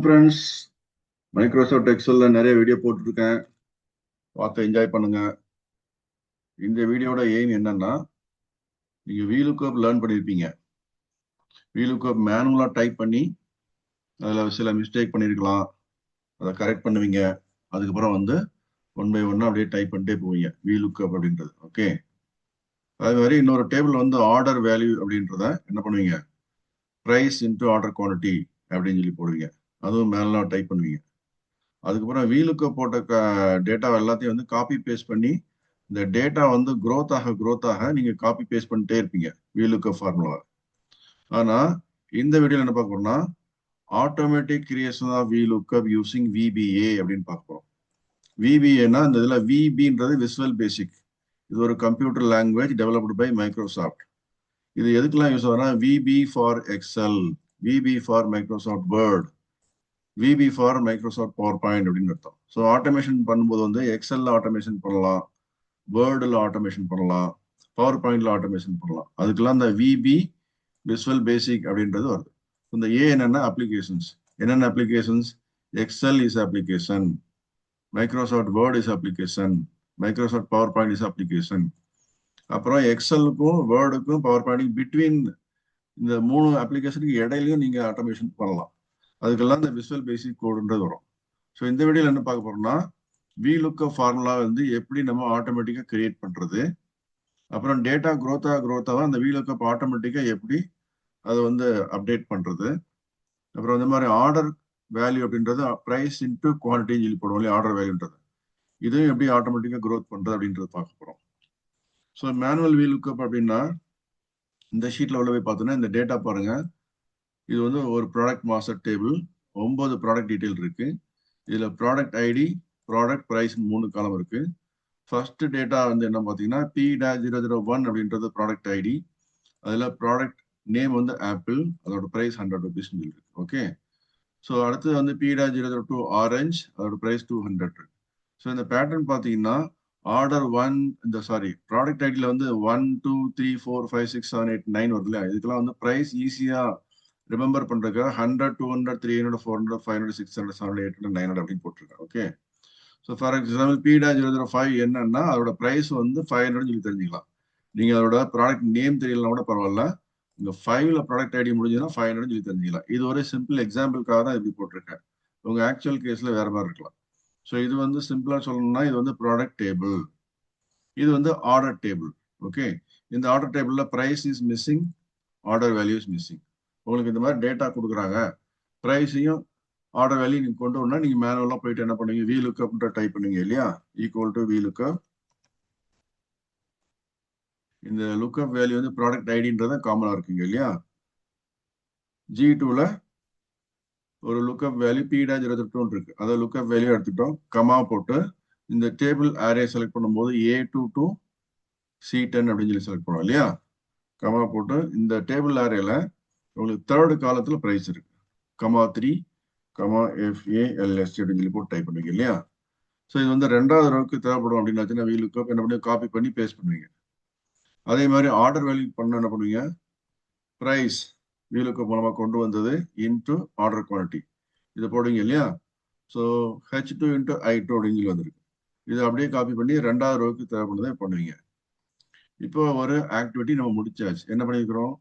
Friends, Microsoft எக்ஸல்ல நிறைய video போட்டுருக்கேன். பார்த்து என்ஜாய் பண்ணுங்க. இந்த வீடியோட எய்ம் என்னன்னா, நீங்க VLOOKUP லேர்ன் பண்ணியிருப்பீங்க. VLOOKUP மேனுவலா டைப் பண்ணி அதில் சில மிஸ்டேக் பண்ணியிருக்கலாம், அதை கரெக்ட் பண்ணுவீங்க. அதுக்கப்புறம் ஒன் பை ஒன்னா அப்படியே டைப் பண்ணிட்டே போவீங்க VLOOKUP அப்படின்றது. ஓகே, அதே மாதிரி இன்னொரு டேபிள் ஆர்டர் வேல்யூ அப்படின்றத என்ன பண்ணுவீங்க, ப்ரைஸ் இன்டூ ஆர்டர் குவான்டிட்டி அப்படின்னு சொல்லி போடுவீங்க. அதுவும் மேனுவலா டைப் பண்ணுவீங்க. அதுக்கப்புறம் VLOOKUP போட்ட டேட்டா எல்லாத்தையும் காப்பி பேஸ்ட் பண்ணி இந்த டேட்டா growth ஆக நீங்க காப்பி பேஸ்ட் பண்ணிட்டே இருப்பீங்க VLOOKUP ஃபார்முலா. ஆனா இந்த வீடியோல என்ன பார்க்க போறோம்னா, automatic creation of VLOOKUP using VBA அப்படின்னு பார்க்க போறோம். VBAனா இந்த இதுல VBன்றது விசுவல் பேசிக். இது ஒரு computer language developed by Microsoft. இது எதுக்கெல்லாம் யூஸ் ஆகுதுன்னா, VB for Excel, VB for Microsoft Word, VB for Microsoft PowerPoint அப்படின்னு அர்த்தம். ஸோ ஆட்டோமேஷன் பண்ணும்போது எக்ஸல்ல ஆட்டோமேஷன் பண்ணலாம், வேர்டில் ஆட்டோமேஷன் பண்ணலாம், பவர் பாயிண்ட்ல ஆட்டோமேஷன் பண்ணலாம். அதுக்கெல்லாம் இந்த VB விசுவல் பேசிக் அப்படின்றது வருது. இந்த ஏ என்னென்ன அப்ளிகேஷன்ஸ், என்னென்ன applications, Excel is application, Microsoft Word is application, Microsoft PowerPoint is application. அப்புறம் எக்ஸலுக்கும் வேர்டுக்கும் பவர் பாயிண்ட் பிட்வீன் இந்த 3 அப்ளிகேஷனுக்கு இடையிலையும் நீங்க ஆட்டோமேஷன் பண்ணலாம். அதுக்கெல்லாம் இந்த விசுவல் பேசிக் கோடுன்றது வரும். ஸோ இந்த வீடியோல என்ன பார்க்க போறோம்னா, VLOOKUP ஃபார்முலா எப்படி நம்ம ஆட்டோமேட்டிக்கா கிரியேட் பண்றது, அப்புறம் டேட்டா growth அந்த VLOOKUP ஆட்டோமேட்டிக்கா எப்படி அதை அப்டேட் பண்றது, அப்புறம் இந்த மாதிரி ஆர்டர் வேல்யூ அப்படின்றது பிரைஸ் இன்டூ குவான்டிட்டின்னு சொல்லி போடுவோம் இல்லையா, ஆர்டர் வேல்யூன்றது, இதையும் எப்படி ஆட்டோமேட்டிக்கா growth பண்றது அப்படின்றது பார்க்க போறோம். ஸோ மேனுவல் VLOOKUP அப்படின்னா இந்த ஷீட்ல உள்ள போய் பார்த்தோன்னா இந்த டேட்டா பாருங்க. இது ஒரு product master table, 9 product detail இருக்கு. இதுல ப்ராடக்ட் ஐடி, ப்ராடக்ட் பிரைஸ் 3 காலம் இருக்கு. ஃபர்ஸ்ட் டேட்டா என்ன பார்த்தீங்கன்னா P-001 அப்படின்றது ப்ராடக்ட் ஐடி. அதுல ப்ராடக்ட் நேம் ஆப்பிள், அதோட பிரைஸ் 100 rupees இருக்கு. ஓகே, ஸோ அடுத்து P-002 ஆரஞ்ச், அதோட பிரைஸ் 200 இருக்கு. ஸோ இந்த பேட்டர்ன் பார்த்தீங்கன்னா ஆர்டர் 1 ப்ராடக்ட் ஐடியில் 1 2 3 4 5 6 7 8 9 வருது இல்லையா, இதுக்கெல்லாம் பிரைஸ் ஈஸியா ரிமெம்பர் பண்றதுக்கு 100 200 300 400 500 600 700 800 900 அப்படின்னு போட்டிருக்கேன். Okay, so for example P-005 என்னன்னா அதோட பிரைஸ் 500 சொல்லி தெரிஞ்சுக்கலாம். நீங்க அதோட ப்ராடக்ட் நேம் தெரியலனா கூட பரவாயில்ல, இந்த 5ல ப்ராடக்ட் ஐடி முடிஞ்சதுன்னா 500 சொல்லி தெரிஞ்சுக்கலாம். இது ஒரு சிம்பிள் எக்ஸாம்பிளுக்காக தான் இப்படி போட்டிருக்கேன். உங்க ஆக்சுவல் கேஸ்ல வேற மாதிரி இருக்கலாம். ஸோ இது சிம்பிளா சொல்லணும்னா இது ப்ராடக்ட் டேபிள், இது ஆர்டர் டேபிள். ஓகே, இந்த ஆர்டர் டேபிள்ல price is missing, order value is missing. உங்களுக்கு இந்த மாதிரி டேட்டா கொடுக்குறாங்க, பிரைஸையும் ஆர்டர் வேல்யூ நீங்க கொண்டு வரணும். நீங்க மேனுவலா போயிட்டு என்ன பண்ணுவீங்க, VLOOKUP டைப் பண்ணுவீங்க இல்லையா, ஈக்குவல் டு VLOOKUP. இந்த லுக்அப் வேல்யூ ப்ராடக்ட் ஐடின்றத காமனா இருக்குங்க இல்லையா. G2ல ஒரு லுக்அப் வேல்யூ P-002 இருக்கு, அதை லுக்அப் வேல்யூ எடுத்துட்டோம், கமா போட்டு இந்த டேபிள் அரே செலக்ட் பண்ணும்போது A2 to C10 அப்படின்னு சொல்லி செலக்ட் பண்ணுவோம் இல்லையா. கமா போட்டு இந்த டேபிள் அரேல உங்களுக்கு தேர்ட் காலத்துல பிரைஸ் இருக்கு, கமா 3 கமா FALST அப்படின்னு சொல்லி போட்டு டைப் பண்ணுவீங்க இல்லையா. ஸோ இது ரெண்டாவது ரோவுக்கு தேவைப்படும் அப்படின்னு VLOOKUP என்ன பண்ணி காப்பி பண்ணி பேஸ்ட் பண்ணுவீங்க. அதே மாதிரி ஆர்டர் வேல்யூ பண்ண என்ன பண்ணுவீங்க, பிரைஸ் VLOOKUP மூலமா கொண்டு வந்தது இன்டூ ஆர்டர் குவான்டிட்டி இதை போடுவீங்க இல்லையா. ஸோ H2 இன்டூ I2 அப்படின்னு சொல்லி வந்திருக்கு. இது அப்படியே காப்பி பண்ணி ரெண்டாவது ரோவுக்கு தேவைப்படுறதை பண்ணுவீங்க. இப்போ ஒரு ஆக்டிவிட்டி நம்ம முடிச்சாச்சு. என்ன பண்ணிருக்கிறோம்,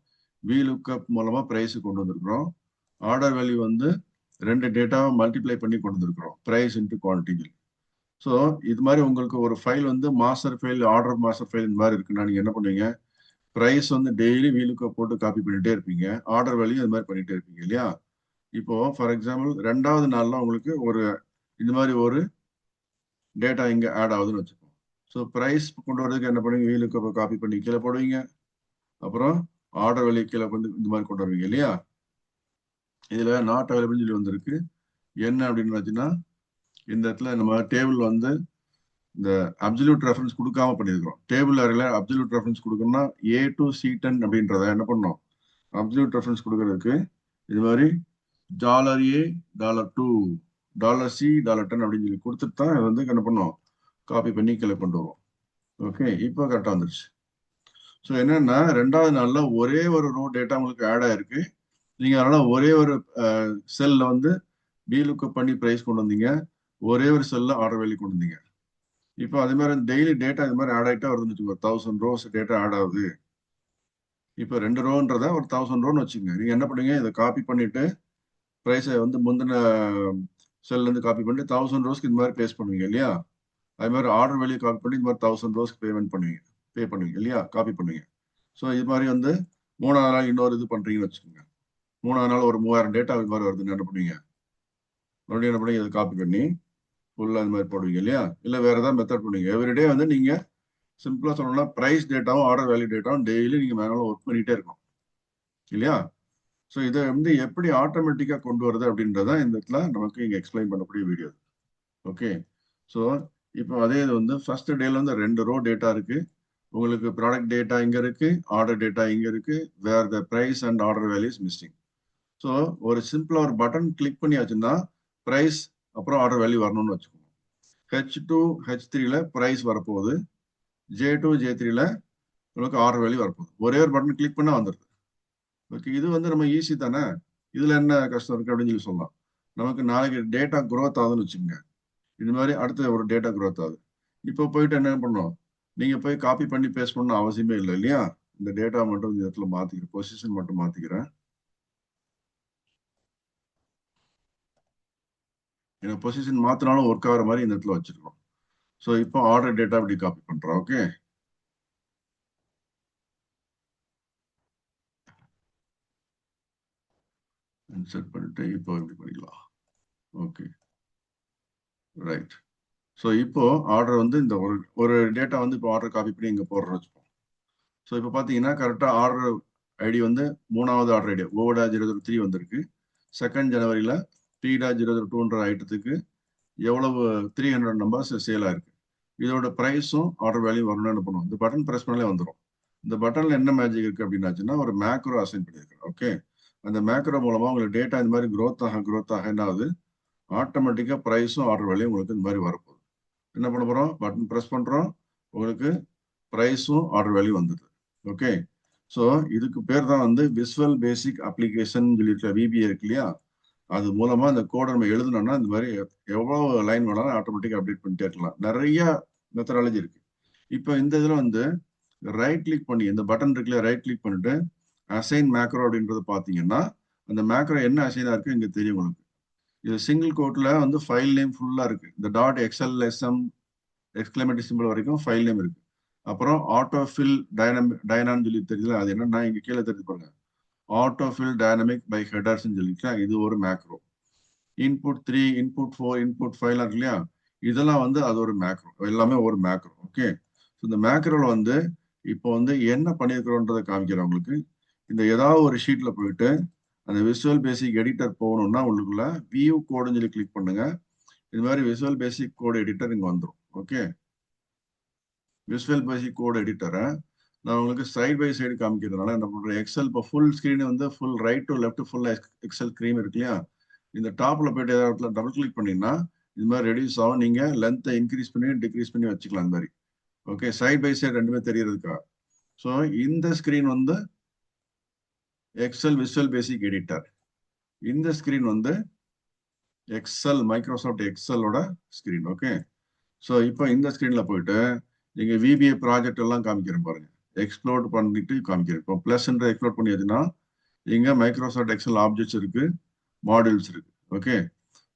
VLOOKUP மூலமா பிரைஸ் கொண்டு வந்திருக்கிறோம், ஆர்டர் வேல்யூ ரெண்டு டேட்டாவை மல்டிப்ளை பண்ணி கொண்டு வந்திருக்கிறோம், பிரைஸ் இன்டூ குவான்டிட்டி. ஸோ இது மாதிரி உங்களுக்கு ஒரு file master file, order master file இந்த மாதிரி இருக்குன்னா நீங்க என்ன பண்ணுவீங்க, பிரைஸ் டெய்லி VLOOKUP போட்டு காப்பி பண்ணிட்டே இருப்பீங்க, ஆர்டர் வேல்யூ இது மாதிரி பண்ணிட்டே இருப்பீங்க இல்லையா. இப்போ ஃபார் எக்ஸாம்பிள் ரெண்டாவது நாள்ல உங்களுக்கு இந்த மாதிரி ஒரு டேட்டா இங்க ஆட் ஆகுதுன்னு வச்சுக்கோங்க. ஸோ பிரைஸ் கொண்டு வரதுக்கு என்ன பண்ணுவீங்க, VLOOKUP காப்பி பண்ணி கீழே போடுவீங்க, அப்புறம் ஆர்டர் வேல்யூ கீழே இந்த மாதிரி கொண்டு வருவீங்க இல்லையா. இதுல நாட் அவைலபிள் சொல்லி வந்திருக்கு. என்ன அப்படின்னு பார்த்தீங்கன்னா, இந்த இடத்துல நம்ம டேபிள் இந்த அப்சல்யூட் ரெஃபரன்ஸ் கொடுக்காம பண்ணியிருக்கிறோம். டேபிள் அரேல அப்சல்யூட் ரெஃபரன்ஸ் கொடுக்கணும்னா A to C10 அப்படின்றத என்ன பண்ணோம், அப்சல்யூட் ரெஃபரன்ஸ் கொடுக்கறதுக்கு இது மாதிரி $A $2 $C $10 அப்படின்னு சொல்லி கொடுத்துட்டு தான் என்ன பண்ணோம், காப்பி பண்ணி கீழே கொண்டு வரும். ஓகே, இப்போ கரெக்டாக வந்துருச்சு. ஸோ என்னன்னா ரெண்டாவது நாள்ல ஒரே ஒரு ரோ டேட்டா உங்களுக்கு ஆட் ஆயிருக்கு. நீங்க அதனால ஒரே ஒரு செல்ல VLOOKUP பண்ணி பிரைஸ் கொண்டு வந்தீங்க, ஒரே ஒரு செல்ல ஆர்டர் வேல்யூ கொண்டு வந்தீங்க. இப்போ அதே மாதிரி டெய்லி டேட்டா இது மாதிரி ஆட் ஆகிட்டா வருதுன்னு 1000 ரோஸ் டேட்டா ஆட் ஆகுது. இப்போ 2 ரோன்றத ஒரு 1000 ரோன்னு வச்சுக்கோங்க. நீங்க என்ன பண்ணுவீங்க, இதை காப்பி பண்ணிட்டு பிரைஸை வந்து முந்தின செல்ல இருந்து காப்பி பண்ணிட்டு 1000 ரோஸ்க்கு இது மாதிரி பேஸ்ட் பண்ணுவீங்க இல்லையா? அது மாதிரி ஆர்டர் வேல்யூ காப்பி பண்ணி இது மாதிரி 1000 ரோஸ்க்கு பே பண்ணுவீங்க இல்லையா? காப்பி பண்ணுவீங்க. ஸோ இது மாதிரி வந்து 3ஆவது நாள் இன்னொரு இது பண்றீங்கன்னு வச்சுக்கோங்க. 3ஆவது நாள் ஒரு 3000 டேட்டா இது மாதிரி வருதுன்னு என்ன பண்ணுவீங்க, மறுபடியும் என்ன பண்ணி இதை காப்பி பண்ணி ஃபுல்லாக இது மாதிரி போடுவீங்க இல்லையா? இல்லை வேற ஏதாவது மெத்தட் பண்ணுவீங்க. எவ்ரிடே வந்து நீங்க சிம்பிளா சொல்லணும்னா பிரைஸ் டேட்டாவும் ஆர்டர் வேல்யூ டேட்டாவும் டெய்லி நீங்க மேனுவலா ஒர்க் பண்ணிட்டே இருக்கணும் இல்லையா? ஸோ இதை வந்து எப்படி ஆட்டோமேட்டிக்கா கொண்டு வருது அப்படின்றத இந்த இடத்துல நமக்கு இங்க எக்ஸ்பிளைன் பண்ணக்கூடிய வீடியோ. ஓகே, ஸோ இப்போ அதே இது வந்து ஃபர்ஸ்ட் டேல வந்து 2 ரோ டேட்டா இருக்கு. உங்களுக்கு ப்ராடக்ட் டேட்டா இங்க இருக்கு, ஆர்டர் டேட்டா இங்க இருக்கு, where the price and order value is மிஸ்ஸிங். ஸோ ஒரு சிம்பிளா ஒரு பட்டன் கிளிக் பண்ணியாச்சுன்னா பிரைஸ் அப்புறம் ஆர்டர் வேல்யூ வரணும்னு வச்சுக்கோங்க. H2 H3ல பிரைஸ் வரப்போகுது, J2 J3ல உங்களுக்கு ஆர்டர் வேல்யூ வரப்போகுது. ஒரே ஒரு பட்டன் கிளிக் பண்ணா வந்துடுது. ஓகே, இது வந்து நம்ம ஈஸி தானே, இதுல என்ன கஷ்டம் இருக்கு அப்படின்னு சொல்லி சொல்லலாம். நமக்கு நாளைக்கு டேட்டா growth ஆகுதுன்னு வச்சுக்கோங்க. இது மாதிரி அடுத்த ஒரு டேட்டா growth ஆகுது. இப்போ போயிட்டு என்ன பண்ணணும், நீங்க போய் காப்பி பண்ணி பேஸ்ட் பண்ணணும் அவசியமே இல்லை இல்லையா? இந்த டேட்டா மட்டும் இந்த இடத்துல மாத்திக்கிறேன், பொசிஷன் மட்டும் மாத்திக்கிறேன். ஏன்னா பொசிஷன் மாத்தினாலும் ஒர்க் ஆகிற மாதிரி இந்த இடத்துல வச்சிருக்கோம். ஸோ இப்போ ஆர்டர் டேட்டா இப்படி காப்பி பண்றோம். ஓகே, இன்சர்ட் பண்ணிட்டு இப்போ இப்படி பண்ணிக்கலாம். Okay, right. ஸோ இப்போ ஆர்டர் வந்து இந்த ஒரு டேட்டா வந்து இப்போ ஆர்டர் காப்பி பண்ணி இங்கே போடுறோம்னு வச்சுப்போம். ஸோ இப்போ பார்த்தீங்கன்னா கரெக்டாக ஆர்டர் ஐடி வந்து 3வது ஆர்டர் ஐடி O.003 வந்திருக்கு. 2nd ஜனவரியில் P.002ன்ற ஐட்டத்துக்கு எவ்வளவு 300 நம்பர்ஸ் சேல் ஆயிருக்கு. இதோட ப்ரைஸும் ஆர்டர் வேல்யூ வரணும்னு என்ன பண்ணுவோம், இந்த பட்டன் ப்ரெஸ் பண்ணாலே வந்துடும். இந்த பட்டன்ல என்ன மேஜிக் இருக்கு அப்படின்னாச்சுன்னா ஒரு மேக்ரோ அசைன் பண்ணியிருக்கேன். ஓகே, அந்த மேக்ரோ மூலமா உங்களுக்கு டேட்டா இந்த மாதிரி growth ஆக என்ன ஆகுது, ஆட்டோமேட்டிக்கா ப்ரைஸும் ஆர்டர் வேல்யூ உங்களுக்கு இந்த மாதிரி வரப்போகுது. என்ன பண்ண போறோம், பட்டன் ப்ரெஸ் பண்றோம், உங்களுக்கு ப்ரைஸும் ஆர்டர் வேல்யூ வந்துடுது. ஓகே, ஸோ இதுக்கு பேர் தான் வந்து விசுவல் பேசிக் அப்ளிகேஷன் சொல்லிட்டு VBA இருக்கு இல்லையா? அது மூலமா இந்த கோடை நம்ம எழுதணும்னா இந்த மாதிரி எவ்வளவு லைன் வேணாலும் ஆட்டோமேட்டிக்கா அப்டேட் பண்ணிட்டே இருக்கலாம். நிறைய மெத்தடாலஜி இருக்கு. இப்போ இந்த இதுல வந்து ரைட் கிளிக் பண்ணி இந்த பட்டன் இருக்குல்ல, ரைட் கிளிக் பண்ணிட்டு அசைன் மேக்ரோ அப்படின்றது பாத்தீங்கன்னா அந்த மேக்ரோ என்ன அசைனா இருக்கு இங்க தெரியும் உங்களுக்கு. இது சிங்கிள் கோட்ல வந்து ஃபைல் நேம் ஃபுல்லா இருக்கு. இந்த .xlsm எக்ஸ்கிளமேட்டரி சிம்பிள் வரைக்கும் ஃபைல் நேம் இருக்கு. அப்புறம் ஆட்டோஃபில் டைனான்னு சொல்லி தெரியல, அது என்னன்னா இங்க கீழே தெரிஞ்சு பாருங்க, ஆட்டோஃபில் டைனமிக் பை ஹெடர்ஸ் சொல்லிட்டு இது ஒரு மேக்ரோ. இன்புட் 3, இன்புட் 4, இன்புட் 5 இருக்கு இல்லையா, இதெல்லாம் வந்து அது ஒரு மேக்ரோ, எல்லாமே ஒரு மேக்ரோ. ஓகே, இந்த மேக்ரோல வந்து இப்போ வந்து என்ன பண்ணியிருக்கிறோன்றதை காமிக்கிறேன் உங்களுக்கு. இந்த ஏதாவது ஒரு ஷீட்ல போயிட்டு அந்த விசுவல் பேசிக் எடிட்டர் போகணும்னா உங்களுக்குள்ள வியூ கோடுன்னு சொல்லி கிளிக் பண்ணுங்க. இது மாதிரி விசுவல் பேசிக் கோடு எடிட்டர் இங்க வந்துடும். ஓகே, விசுவல் பேசிக் கோடு எடிட்டரை நான் உங்களுக்கு சைட் பை சைடு காமிக்கிறதுனால என்ன பண்றேன், எக்ஸல் இப்போ ஃபுல் ஸ்கிரீன் வந்து full right to left full Excel screen இருக்கு இல்லையா, இந்த டாப்ல போயிட்டு ஏதாவது டபுள் கிளிக் பண்ணீங்கன்னா இது மாதிரி ரெடியூஸ் ஆகும். நீங்க லென்த்தை இன்க்ரீஸ் பண்ணி டிக்ரீஸ் பண்ணி வச்சுக்கலாம் இந்த மாதிரி. ஓகே, சைட் பை சைடு ரெண்டுமே தெரியறதுக்கா. ஸோ இந்த ஸ்கிரீன் வந்து எக்ஸல் விசுவல் பேசிக் எடிட்டர், இந்த ஸ்கிரீன் வந்து எக்ஸல் மைக்ரோசாஃப்ட் எக்ஸலோட ஸ்கிரீன். ஓகே, ஸோ இப்போ இந்த ஸ்கிரீன்ல போயிட்டு நீங்க VBA ப்ராஜெக்ட் எல்லாம் காமிக்கிறேன் பாருங்க, எக்ஸ்ப்ளோர்ட் பண்ணிட்டு காமிக்கிறேன். இப்போ பிளஸ் எக்ஸ்ப்ளோர்ட் பண்ணியாச்சுன்னா இங்க மைக்ரோசாஃப்ட் எக்ஸல் ஆப்ஜெக்ட்ஸ் இருக்கு, மாடியூல்ஸ் இருக்கு. ஓகே,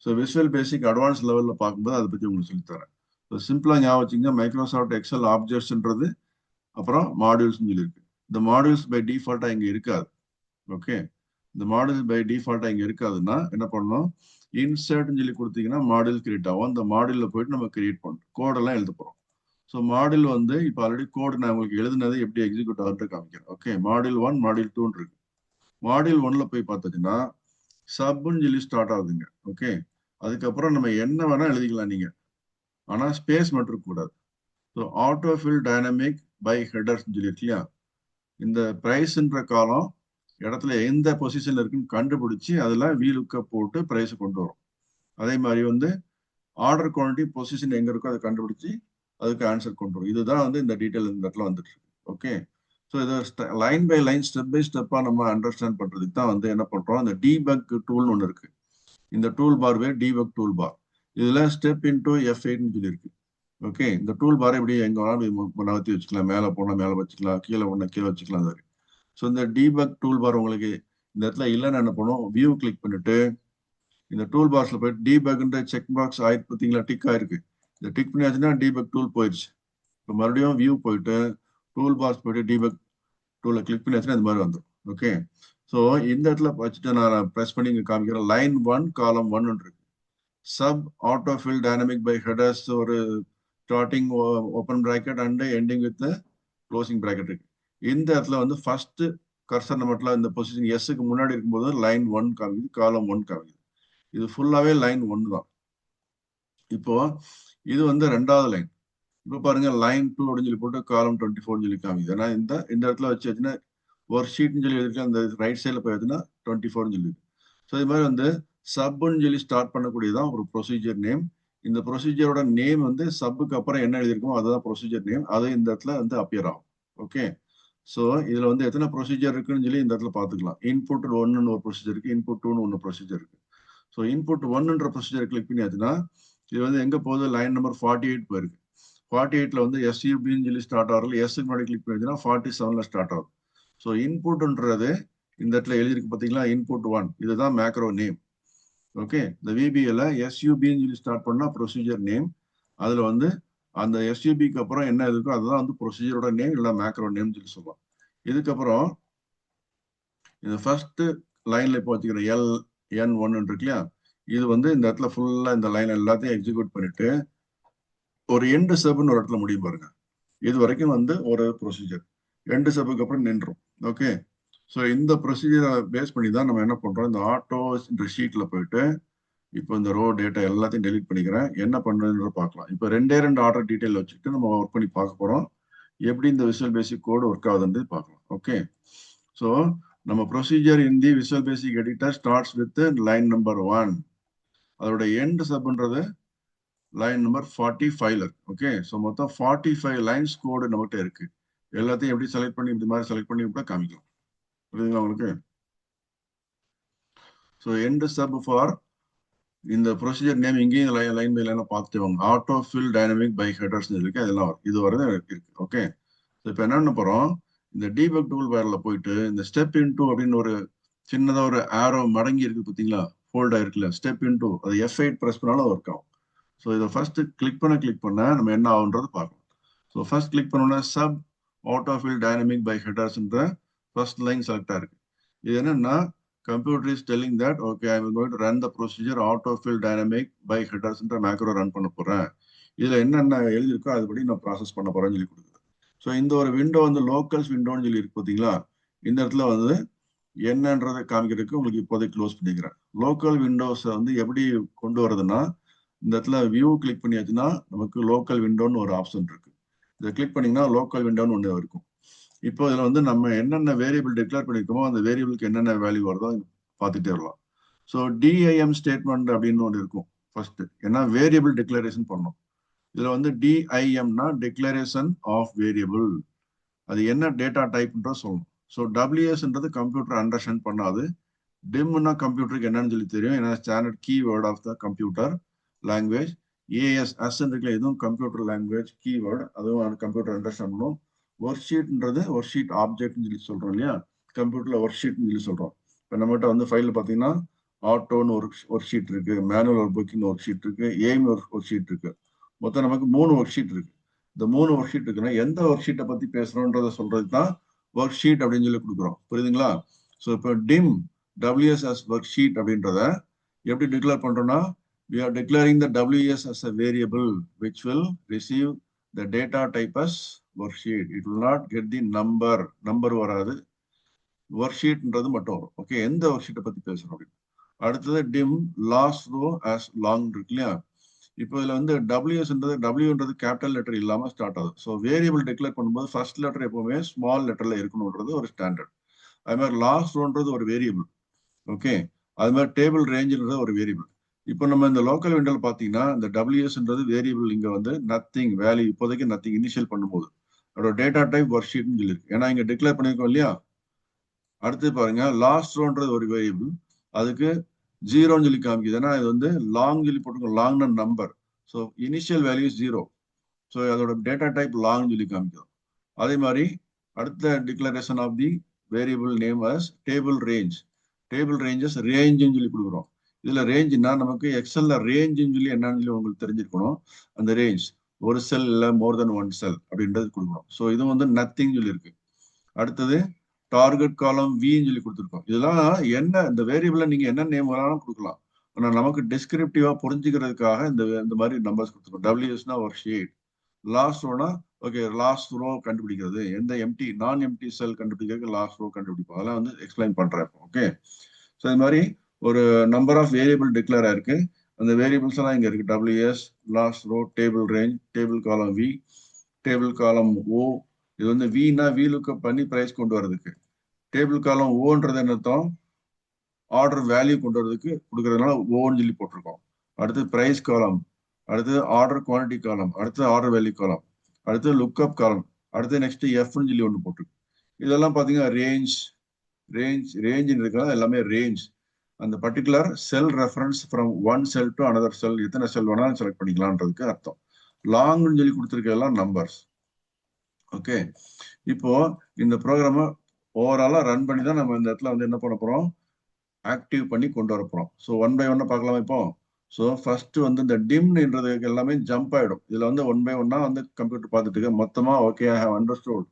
ஸோ விசுவல் பேசிக் அட்வான்ஸ் லெவல்ல பார்க்கும்போது அதை பத்தி உங்களுக்கு சொல்லித்தரேன். ஸோ சிம்பிளா ஞாபகம் வச்சுங்க, மைக்ரோசாஃப்ட் எக்ஸல் ஆப்ஜெக்ட்ஸ்ன்றது அப்புறம் மாடியூல்ஸ் சொல்லி இருக்கு. இந்த மாடியூல்ஸ் பை டிஃபால்ட்டா இங்க இருக்காது. ஓகே, இந்த மாடியூல் பை டிஃபால்ட்டா இங்க இருக்காதுன்னா என்ன பண்ணணும், இன்சர்ட்னு சொல்லி கொடுத்தீங்கன்னா மாடியூல் கிரியேட் ஆகும். அந்த மாடியூல்ல போயிட்டு நம்ம கிரியேட் பண்ணணும், கோடெல்லாம் எழுத போறோம். ஸோ மாடியூல் வந்து இப்போ ஆல்ரெடி கோடு நான் உங்களுக்கு எழுதுனதை எப்படி எக்ஸிக்யூட் ஆகுது காமிக்கிறேன். ஓகே, மாடியூல் 1 மாடியூல் 2 இருக்கு. மாடியூல் 1ல போய் பார்த்தீங்கன்னா சப்னு சொல்லி ஸ்டார்ட் ஆகுதுங்க. ஓகே, அதுக்கப்புறம் நம்ம என்ன வேணா எழுதிக்கலாம் நீங்க, ஆனா ஸ்பேஸ் மட்டும் இருக்கக்கூடாது. So autofill dynamic by headers சொல்லி இருக்கு இல்லையா, இந்த பிரைஸ்ன்ற காலம் இடத்துல எந்த பொசிஷன்ல இருக்குன்னு கண்டுபிடிச்சு அதுல VLOOKUP போட்டு பிரைஸ் கொண்டு வரும். அதே மாதிரி வந்து ஆர்டர் குவான்டிட்டி பொசிஷன் எங்க இருக்கோ அதை கண்டுபிடிச்சு அதுக்கு ஆன்சர் கொண்டு வரும். இதுதான் வந்து இந்த டீட்டெயில் இந்த இடத்துல வந்துட்டு இருக்கு. ஓகே, ஸோ இதை line by line step by ஸ்டெப்பா நம்ம அண்டர்ஸ்டாண்ட் பண்றதுக்கு தான் வந்து என்ன பண்றோம், இந்த டீபக் டூல்னு ஒன்று இருக்கு. இந்த டூல் பார் பேர் டீபக் டூல் பார். இதுல ஸ்டெப் இன்டூ F8ன்னு சொல்லியிருக்கு. ஓகே, இந்த டூல் பார் எப்படி எங்க வேணாலும் நகர்த்தி வச்சுக்கலாம். மேல போனா மேல வச்சுக்கலாம், கீழே போனா கீழே வச்சுக்கலாம். சரி, ஸோ இந்த டீபக் டூல் பார் உங்களுக்கு இந்த இடத்துல இல்லைன்னு என்ன பண்ணும், வியூ கிளிக் பண்ணிட்டு இந்த டூல் பாக்ஸ்ல போயிட்டு டீபக்ன்ற செக் பாக்ஸ் ஆயிருக்கு பார்த்தீங்களா, டிக் ஆயிருக்கு. இந்த டிக் பண்ணியாச்சுன்னா டீபக் டூல் போயிடுச்சு. இப்போ மறுபடியும் வியூ போயிட்டு டூல் பாக்ஸ் போயிட்டு டீபக் டூலை கிளிக் பண்ணியாச்சுன்னா இந்த மாதிரி வந்துடும். ஓகே, ஸோ இந்த இடத்துல வச்சுட்டு நான் ப்ரெஸ் பண்ணி இங்கே காமிக்கிறேன். லைன் 1 காலம் 1 இருக்கு. Sub auto fill dynamic by headers ஒரு starting open bracket and ending with closing bracket இருக்கு. இந்த இடத்துல வந்து ஃபர்ஸ்ட் கர்சர் நம்மட்ல இந்த பொசிஷன் எஸ்க்கு முன்னாடி இருக்கும்போது லைன் 1 காமிக்குது, காலம் 1 காமிக்குது. இது ஃபுல்லாவே லைன் 1 தான். இப்போ இது வந்து ரெண்டாவது லைன். இப்போ பாருங்க லைன் 2 அப்படின்னு சொல்லி போட்டு காலம் 24 சொல்லி காமிக்குது. ஏன்னா இந்த இடத்துல வச்சுன்னா ஒரு ஷீட்னு சொல்லி இருக்கு, அந்த ரைட் சைடில் போயிடுச்சுன்னா 24 சொல்லி. ஸோ இது மாதிரி வந்து சப்னு சொல்லி ஸ்டார்ட் பண்ணக்கூடியதான் ஒரு ப்ரொசீஜர் நேம். இந்த ப்ரொசீஜரோட நேம் வந்து சப்புக்கு அப்புறம் என்ன எழுதியிருக்கோம் அதுதான் ப்ரொசீஜர் நேம். அது இந்த இடத்துல வந்து அப்பியர் ஆகும். ஓகே, ஸோ இதுல வந்து எத்தனை ப்ரொசீஜர் இருக்குன்னு சொல்லி இந்த இடத்துல பார்த்துக்கலாம். இன்புட் 1ன்னு ஒரு ப்ரொசீஜர் இருக்கு, இன்புட் 2ன்னு ஒன்று ப்ரொசீஜர் இருக்கு. ஸோ இன்புட் 1ன்ற ப்ரொசீஜர் கிளிக் பண்ணியாச்சுன்னா இது வந்து எங்க போகுது, லைன் நம்பர் 48 போயிருக்கு. 48ல வந்து SUBன்னு சொல்லி ஸ்டார்ட் ஆகல, எஸ்க்கு முன்னாடி கிளிக் பண்ணியாச்சுன்னா 47ல ஸ்டார்ட் ஆகும். ஸோ இன்புட்ன்றது இந்த இடத்துல எழுதிருக்கு பார்த்தீங்களா, இன்புட் 1, இதுதான் மேக்ரோ நேம். ஓகே, இந்த VBAல SUBன்னு சொல்லி ஸ்டார்ட் பண்ணா ப்ரொசீஜர் நேம். அதுல வந்து அந்த SUBக்கு அப்புறம் என்ன இருக்கோ அதுதான் வந்து ப்ரொசீஜரோட நேம், இல்லை மேக்ரோ நேம் சொல்லி சொல்லலாம். இதுக்கப்புறம் இந்த ஃபர்ஸ்ட் லைன்ல இப்போ வச்சுக்கிற LN1 இருக்கு இல்லையா, இது வந்து இந்த இடத்துல ஃபுல்லா இந்த லைன் எல்லாத்தையும் எக்ஸிக்யூட் பண்ணிட்டு ஒரு எண்டு சப்னு ஒரு இடத்துல முடியும் பாருங்க. இது வரைக்கும் வந்து ஒரு ப்ரொசீஜர். எண்டு சப்புக்கு அப்புறம் நின்றும். ஓகே, ஸோ இந்த ப்ரொசீஜரை பேஸ் பண்ணி தான் நம்ம என்ன பண்றோம், இந்த ஆட்டோன்ற ஷீட்ல போயிட்டு இப்போ இந்த ரோ டேட்டா எல்லாத்தையும் டெலிட் பண்ணிக்கிறேன். என்ன பண்ணுறதுன்ற பார்க்கலாம். இப்போ ரெண்டு ஆர்டர் டீட்டெயில் வச்சுட்டு நம்ம ஒர்க் பண்ணி பார்க்க போறோம். எப்படி இந்த விசுவல் பேசிக் கோடு ஒர்க் ஆகுதுன்னு பார்க்கலாம். ஓகே, ஸோ நம்ம procedure in the visual Basic editor starts with line number 1. அதோட எண்ட் சப்ன்றது லைன் நம்பர் 45ல இருக்கு. ஓகே, ஸோ மொத்தம் 45 லைன்ஸ் கோடு நம்மகிட்ட இருக்கு. எல்லாத்தையும் எப்படி செலக்ட் பண்ணி இந்த மாதிரி செலக்ட் பண்ணி விட்டா காமிக்கலாம். புரியுதுங்களா உங்களுக்கு? ஸோ எண்ட் சப் ஃபார் இந்த ப்ரொசீஜர் நேம் இங்கேயும் லைன் பை லைனாக பார்த்துட்டு வாங்க. Auto fill dynamic by headers இருக்கு, அதெல்லாம் இது வரது இருக்கு. ஓகே, இப்போ என்ன பண்ண போறோம், இந்த டீபக் டூல் பேர்ல போயிட்டு இந்த ஸ்டெப் இன்டூ அப்படின்னு ஒரு சின்னதா ஒரு ஆரோ மடங்கி இருக்கு பார்த்தீங்களா, ஃபோல்ட் ஆயிருக்குல்ல, ஸ்டெப் இன்டூ, அது F8 ப்ரெஸ் பண்ணாலும் ஒர்க் ஆகும். ஸோ இதை ஃபர்ஸ்ட் கிளிக் பண்ண நம்ம என்ன ஆகுன்றது பார்க்கலாம். ஸோ ஃபர்ஸ்ட் கிளிக் பண்ணோன்னா sub auto fill dynamic by ஹெடர்ஸ்ன்ற ஃபர்ஸ்ட் லைன் செலக்டா இருக்கு. இது என்னன்னா computer is telling that okay I am going to run the procedure autofill dynamic by headers ன்ற மேக்ரோ ரன் பண்ண போறேன். இதுல என்னென்ன எழுதியிருக்கோ அதுபடி நான் ப்ராசஸ் பண்ண போறேன்னு சொல்லி கொடுக்குறேன். ஸோ இந்த ஒரு விண்டோ வந்து லோக்கல்ஸ் விண்டோன்னு சொல்லி இருக்கு பார்த்தீங்களா, இந்த இடத்துல வந்து என்னன்றதை காமிக்கிறதுக்கு உங்களுக்கு இப்போதைக்கு க்ளோஸ் பண்ணிக்கிறேன். லோக்கல் விண்டோஸை வந்து எப்படி கொண்டு வரதுன்னா, இந்த இடத்துல வியூ கிளிக் பண்ணியாச்சுன்னா நமக்கு லோக்கல் விண்டோன்னு ஒரு ஆப்ஷன் இருக்கு. இதை கிளிக் பண்ணீங்கன்னா லோக்கல் விண்டோன்னு ஒன்று இருக்கும். இப்போ இதுல வந்து நம்ம என்னென்ன வேரியபிள் டிக்ளேர் பண்ணிருக்கோமோ அந்த வேரியபிளுக்கு என்னென்ன வேல்யூ வருதோ பார்த்துட்டே வரலாம். ஸோ DIM ஸ்டேட்மெண்ட் அப்படின்னு ஒன்று இருக்கும் ஃபர்ஸ்ட். ஏன்னா வேரியபிள் டிக்ளரேஷன் பண்ணணும். இதுல வந்து DIMனா டிக்ளரேஷன் ஆஃப் வேரியபிள், அது என்ன டேட்டா டைப்ன்ற சொல்லணும். ஸோ WSன்றது கம்ப்யூட்டர் அண்டர்ஸ்டாண்ட் பண்ணாது. டிம்னா கம்ப்யூட்டருக்கு என்னன்னு சொல்லி தெரியும், ஏன்னா standard keyword of the computer language. AS இருக்குல்ல, இதுவும் கம்ப்யூட்டர் லாங்குவேஜ் கீவேர்டு, அதுவும் கம்ப்யூட்டர் அண்டர்ஸ்டாண்ட் பண்ணும். ஒர்க் ஷீட்ன்றது ஒர்க் ஷீட் ஆப்ஜெக்ட்னு சொல்லி சொல்றோம் இல்லையா, கம்ப்யூட்டர்ல ஒர்க் ஷீட்னு சொல்லி சொல்றோம். இப்போ நம்மகிட்ட வந்து ஃபைல் பார்த்தீங்கன்னா ஆட்டோன்னு ஒரு ஷீட் இருக்கு, manual work booking work sheet இருக்கு, எய்ம் ஒர்க் ஷீட் இருக்கு. மொத்தம் நமக்கு 3 ஒர்க் ஷீட் இருக்கு. இந்த 3 ஒர்க் ஷீட் இருக்குன்னா எந்த ஒர்க் ஷீட்டை பத்தி பேசுறோன்றத சொல்றது தான் ஒர்க் ஷீட் அப்படின்னு சொல்லி கொடுக்குறோம். புரியுதுங்களா? ஸோ இப்போ டிம் WSS ஒர்க் ஷீட் அப்படின்றத எப்படி டிக்ளேர் பண்றோம்னா, we are declaring the WS as a variable which will receive the data type as worksheet. It will not get the number வராது, worksheetன்றது மட்டும் வரும். ஓகே, எந்த worksheet பத்தி பேசுறோம் அப்படின்னு. அடுத்தது dim last row as long இருக்கு இல்லையா, இப்போ இதுல வந்து Wன்றது கேபிட்டல் லெட்டர் இல்லாம ஸ்டார்ட் ஆகுது. ஸோ வேரியபிள் டிக்ளேர் பண்ணும்போது ஃபர்ஸ்ட் லெட்டர் எப்பவுமே ஸ்மால் லெட்டர்ல இருக்கணும்ன்றது ஒரு ஸ்டாண்டர்ட். அது மாதிரி லாஸ்ட் ரோன்றது ஒரு வேரியபிள். ஓகே, அது மாதிரி டேபிள் ரேஞ்சுன்றது ஒரு வேரியபிள். இப்போ நம்ம இந்த லோக்கல் விண்டோல பாத்தீங்கன்னா இந்த WSன்றது வேரியபிள், இங்க வந்து நத்திங் வேல்யூ, இப்போதைக்கு நத்திங் இனிஷியல் பண்ணும்போது அதோட டேட்டா டைப் ஒர்க் ஷீட்னு சொல்லியிருக்கு, ஏன்னா இங்க டிக்ளேர் பண்ணிருக்கோம் இல்லையா. அடுத்து பாருங்க லாஸ்ட் ரோன்றது ஒரு வேரியபிள், அதுக்கு ஜீரோன்னு சொல்லி காமிக்குது. ஏன்னா இது வந்து லாங் சொல்லி போட்டுருக்கோம், long number. So initial value 0. So அதோட டேட்டா டைப் லாங் சொல்லி காமிக்கும். அதே மாதிரி அடுத்த declaration of the variable name as table range. Table ranges ரேஞ்சுன்னு சொல்லி கொடுக்குறோம். இதுல ரேஞ்சுன்னா நமக்கு எக்ஸல்ல ரேஞ்சுன்னு சொல்லி என்னன்னு சொல்லி உங்களுக்கு தெரிஞ்சிருக்கணும். அந்த ரேஞ்ச் ஒரு செல் இல்ல மோர் தென் ஒன் செல் அப்படின்றது கொடுக்கணும். ஸோ இது வந்து நத்திங் சொல்லி இருக்கு. அடுத்தது டார்கெட் காலம் வின்னு சொல்லி கொடுத்துருக்கோம். இதெல்லாம் என்ன, இந்த வேரியபிள்ல நீங்க என்ன நேம் வேணாலும் கொடுக்கலாம். ஆனா நமக்கு டிஸ்கிரிப்டிவா புரிஞ்சுக்கிறதுக்காக இந்த மாதிரி நம்பர்ஸ் கொடுத்துருக்கோம். டபிள்யூஎஸ்னா ஒரு ஷீட், லாஸ்ட் ரோனா ஓகே லாஸ்ட் ரோ கண்டுபிடிக்கிறது, எந்த எம்டி நான் எம்டி செல் கண்டுபிடிக்கிறதுக்கு லாஸ்ட் ரோ கண்டுபிடிப்போம். அதெல்லாம் வந்து எக்ஸ்பிளைன் பண்றேன். ஓகே, ஸோ இது மாதிரி ஒரு நம்பர் ஆஃப் வேரியபிள் டிக்ளேர் ஆயிருக்கு. அந்த வேரியபிள்ஸ் எல்லாம் இங்க இருக்கு. WS, last row, table range, table column V, table column O. இது வந்து வினா வி லுக்கப் பண்ணி பிரைஸ் கொண்டு வரதுக்கு. டேபிள் காலம் ஓன்றது என்ன அர்த்தம், ஆர்டர் வேல்யூ கொண்டு வரதுக்கு கொடுக்கறதுனால ஓன்னு சொல்லி போட்டிருக்கோம். அடுத்து பிரைஸ் காலம், அடுத்து ஆர்டர் குவான்டிட்டி காலம், அடுத்து ஆர்டர் வேல்யூ காலம், அடுத்து லுக்அப் காலம், அடுத்து நெக்ஸ்ட் எஃப்னு சொல்லி ஒன்று போட்டிருக்கு. இதெல்லாம் பார்த்தீங்கன்னா ரேஞ்ச் இருக்கிறது எல்லாமே ரேஞ்ச். அந்த particular cell reference from one cell to another cell, எத்தனை செல் வேணாலும் செலக்ட் பண்ணிக்கலான்றதுக்கு அர்த்தம். லாங்னு சொல்லி கொடுத்துருக்கலாம் நம்பர்ஸ். ஓகே, இப்போ இந்த ப்ரோக்ராமை ஓவராலா ரன் பண்ணி தான் நம்ம இந்த இடத்துல வந்து என்ன பண்ண போறோம், ஆக்டிவ் பண்ணி கொண்டு வர போறோம். ஸோ ஒன் பை ஒன்னா பார்க்கலாம் இப்போ. ஸோ ஃபர்ஸ்ட் வந்து இந்த டிம்ன்றது எல்லாமே ஜம்ப் ஆயிடும். இதுல வந்து ஒன் பை ஒன்னா வந்து கம்ப்யூட்டர் பார்த்துட்டு மொத்தமா ஓகே ஐ ஹவ் அண்டர்ஸ்டூட்,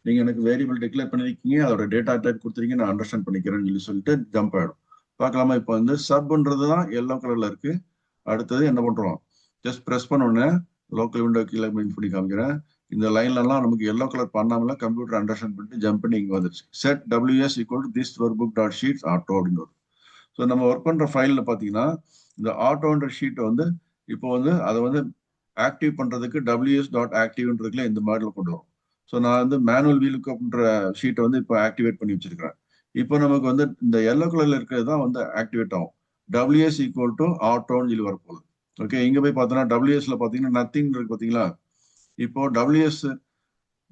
நீங்க எனக்கு வேரியபிள் டிக்ளேர் பண்ணிருக்கீங்க, அதோட டேட்டா டைப் கொடுத்துருக்கீங்க, நான் அண்டர்ஸ்டாண்ட் பண்ணிக்கிறேன்னு சொல்லிட்டு ஜம்ப் ஆயிடும். பார்க்கலாமா இப்போ வந்து சப்ன்றது தான் எல்லோ கலர்ல இருக்கு. அடுத்தது என்ன பண்றோம், ஜஸ்ட் ப்ரெஸ் பண்ண உடனே லோக்கல் விண்டோ கீழே மெயின் பண்ணி காமிக்கிறேன். இந்த லைன்ல எல்லாம் நமக்கு எல்லோ கலர் பண்ணாமல கம்ப்யூட்டர் அண்டர்ஸ்டாண்ட் பண்ணிட்டு ஜம்ப் பண்ணி இங்க வந்துருச்சு. Set WS equal to this workbook dot sheets auto அப்படின்னு வரும். ஸோ நம்ம ஒர்க் பண்ற ஃபைல்ல பாத்தீங்கன்னா இந்த ஆட்டோன்ற ஷீட்டை வந்து இப்போ வந்து அதை வந்து ஆக்டிவ் பண்றதுக்கு WS டாட் ஆக்டிவ்ன்றதுல இந்த மாடல கொண்டு வரும். ஸோ நான் வந்து மேனுவல் வீலுக்கப்ன்ற ஷீட்டை வந்து இப்போ ஆக்டிவேட் பண்ணி வச்சிருக்கிறேன். இப்போ நமக்கு வந்து இந்த எல்லோ கலர்ல இருக்கிறது தான் வந்து ஆக்டிவேட் ஆகும். WS ஈக்குவல் டு ஆட்டோன்னு சொல்லி வரப்போகுது. ஓகே, இங்க போய் பார்த்தோன்னா WSல பாத்தீங்கன்னா நத்திங் இருக்கு பாத்தீங்களா. இப்போ WS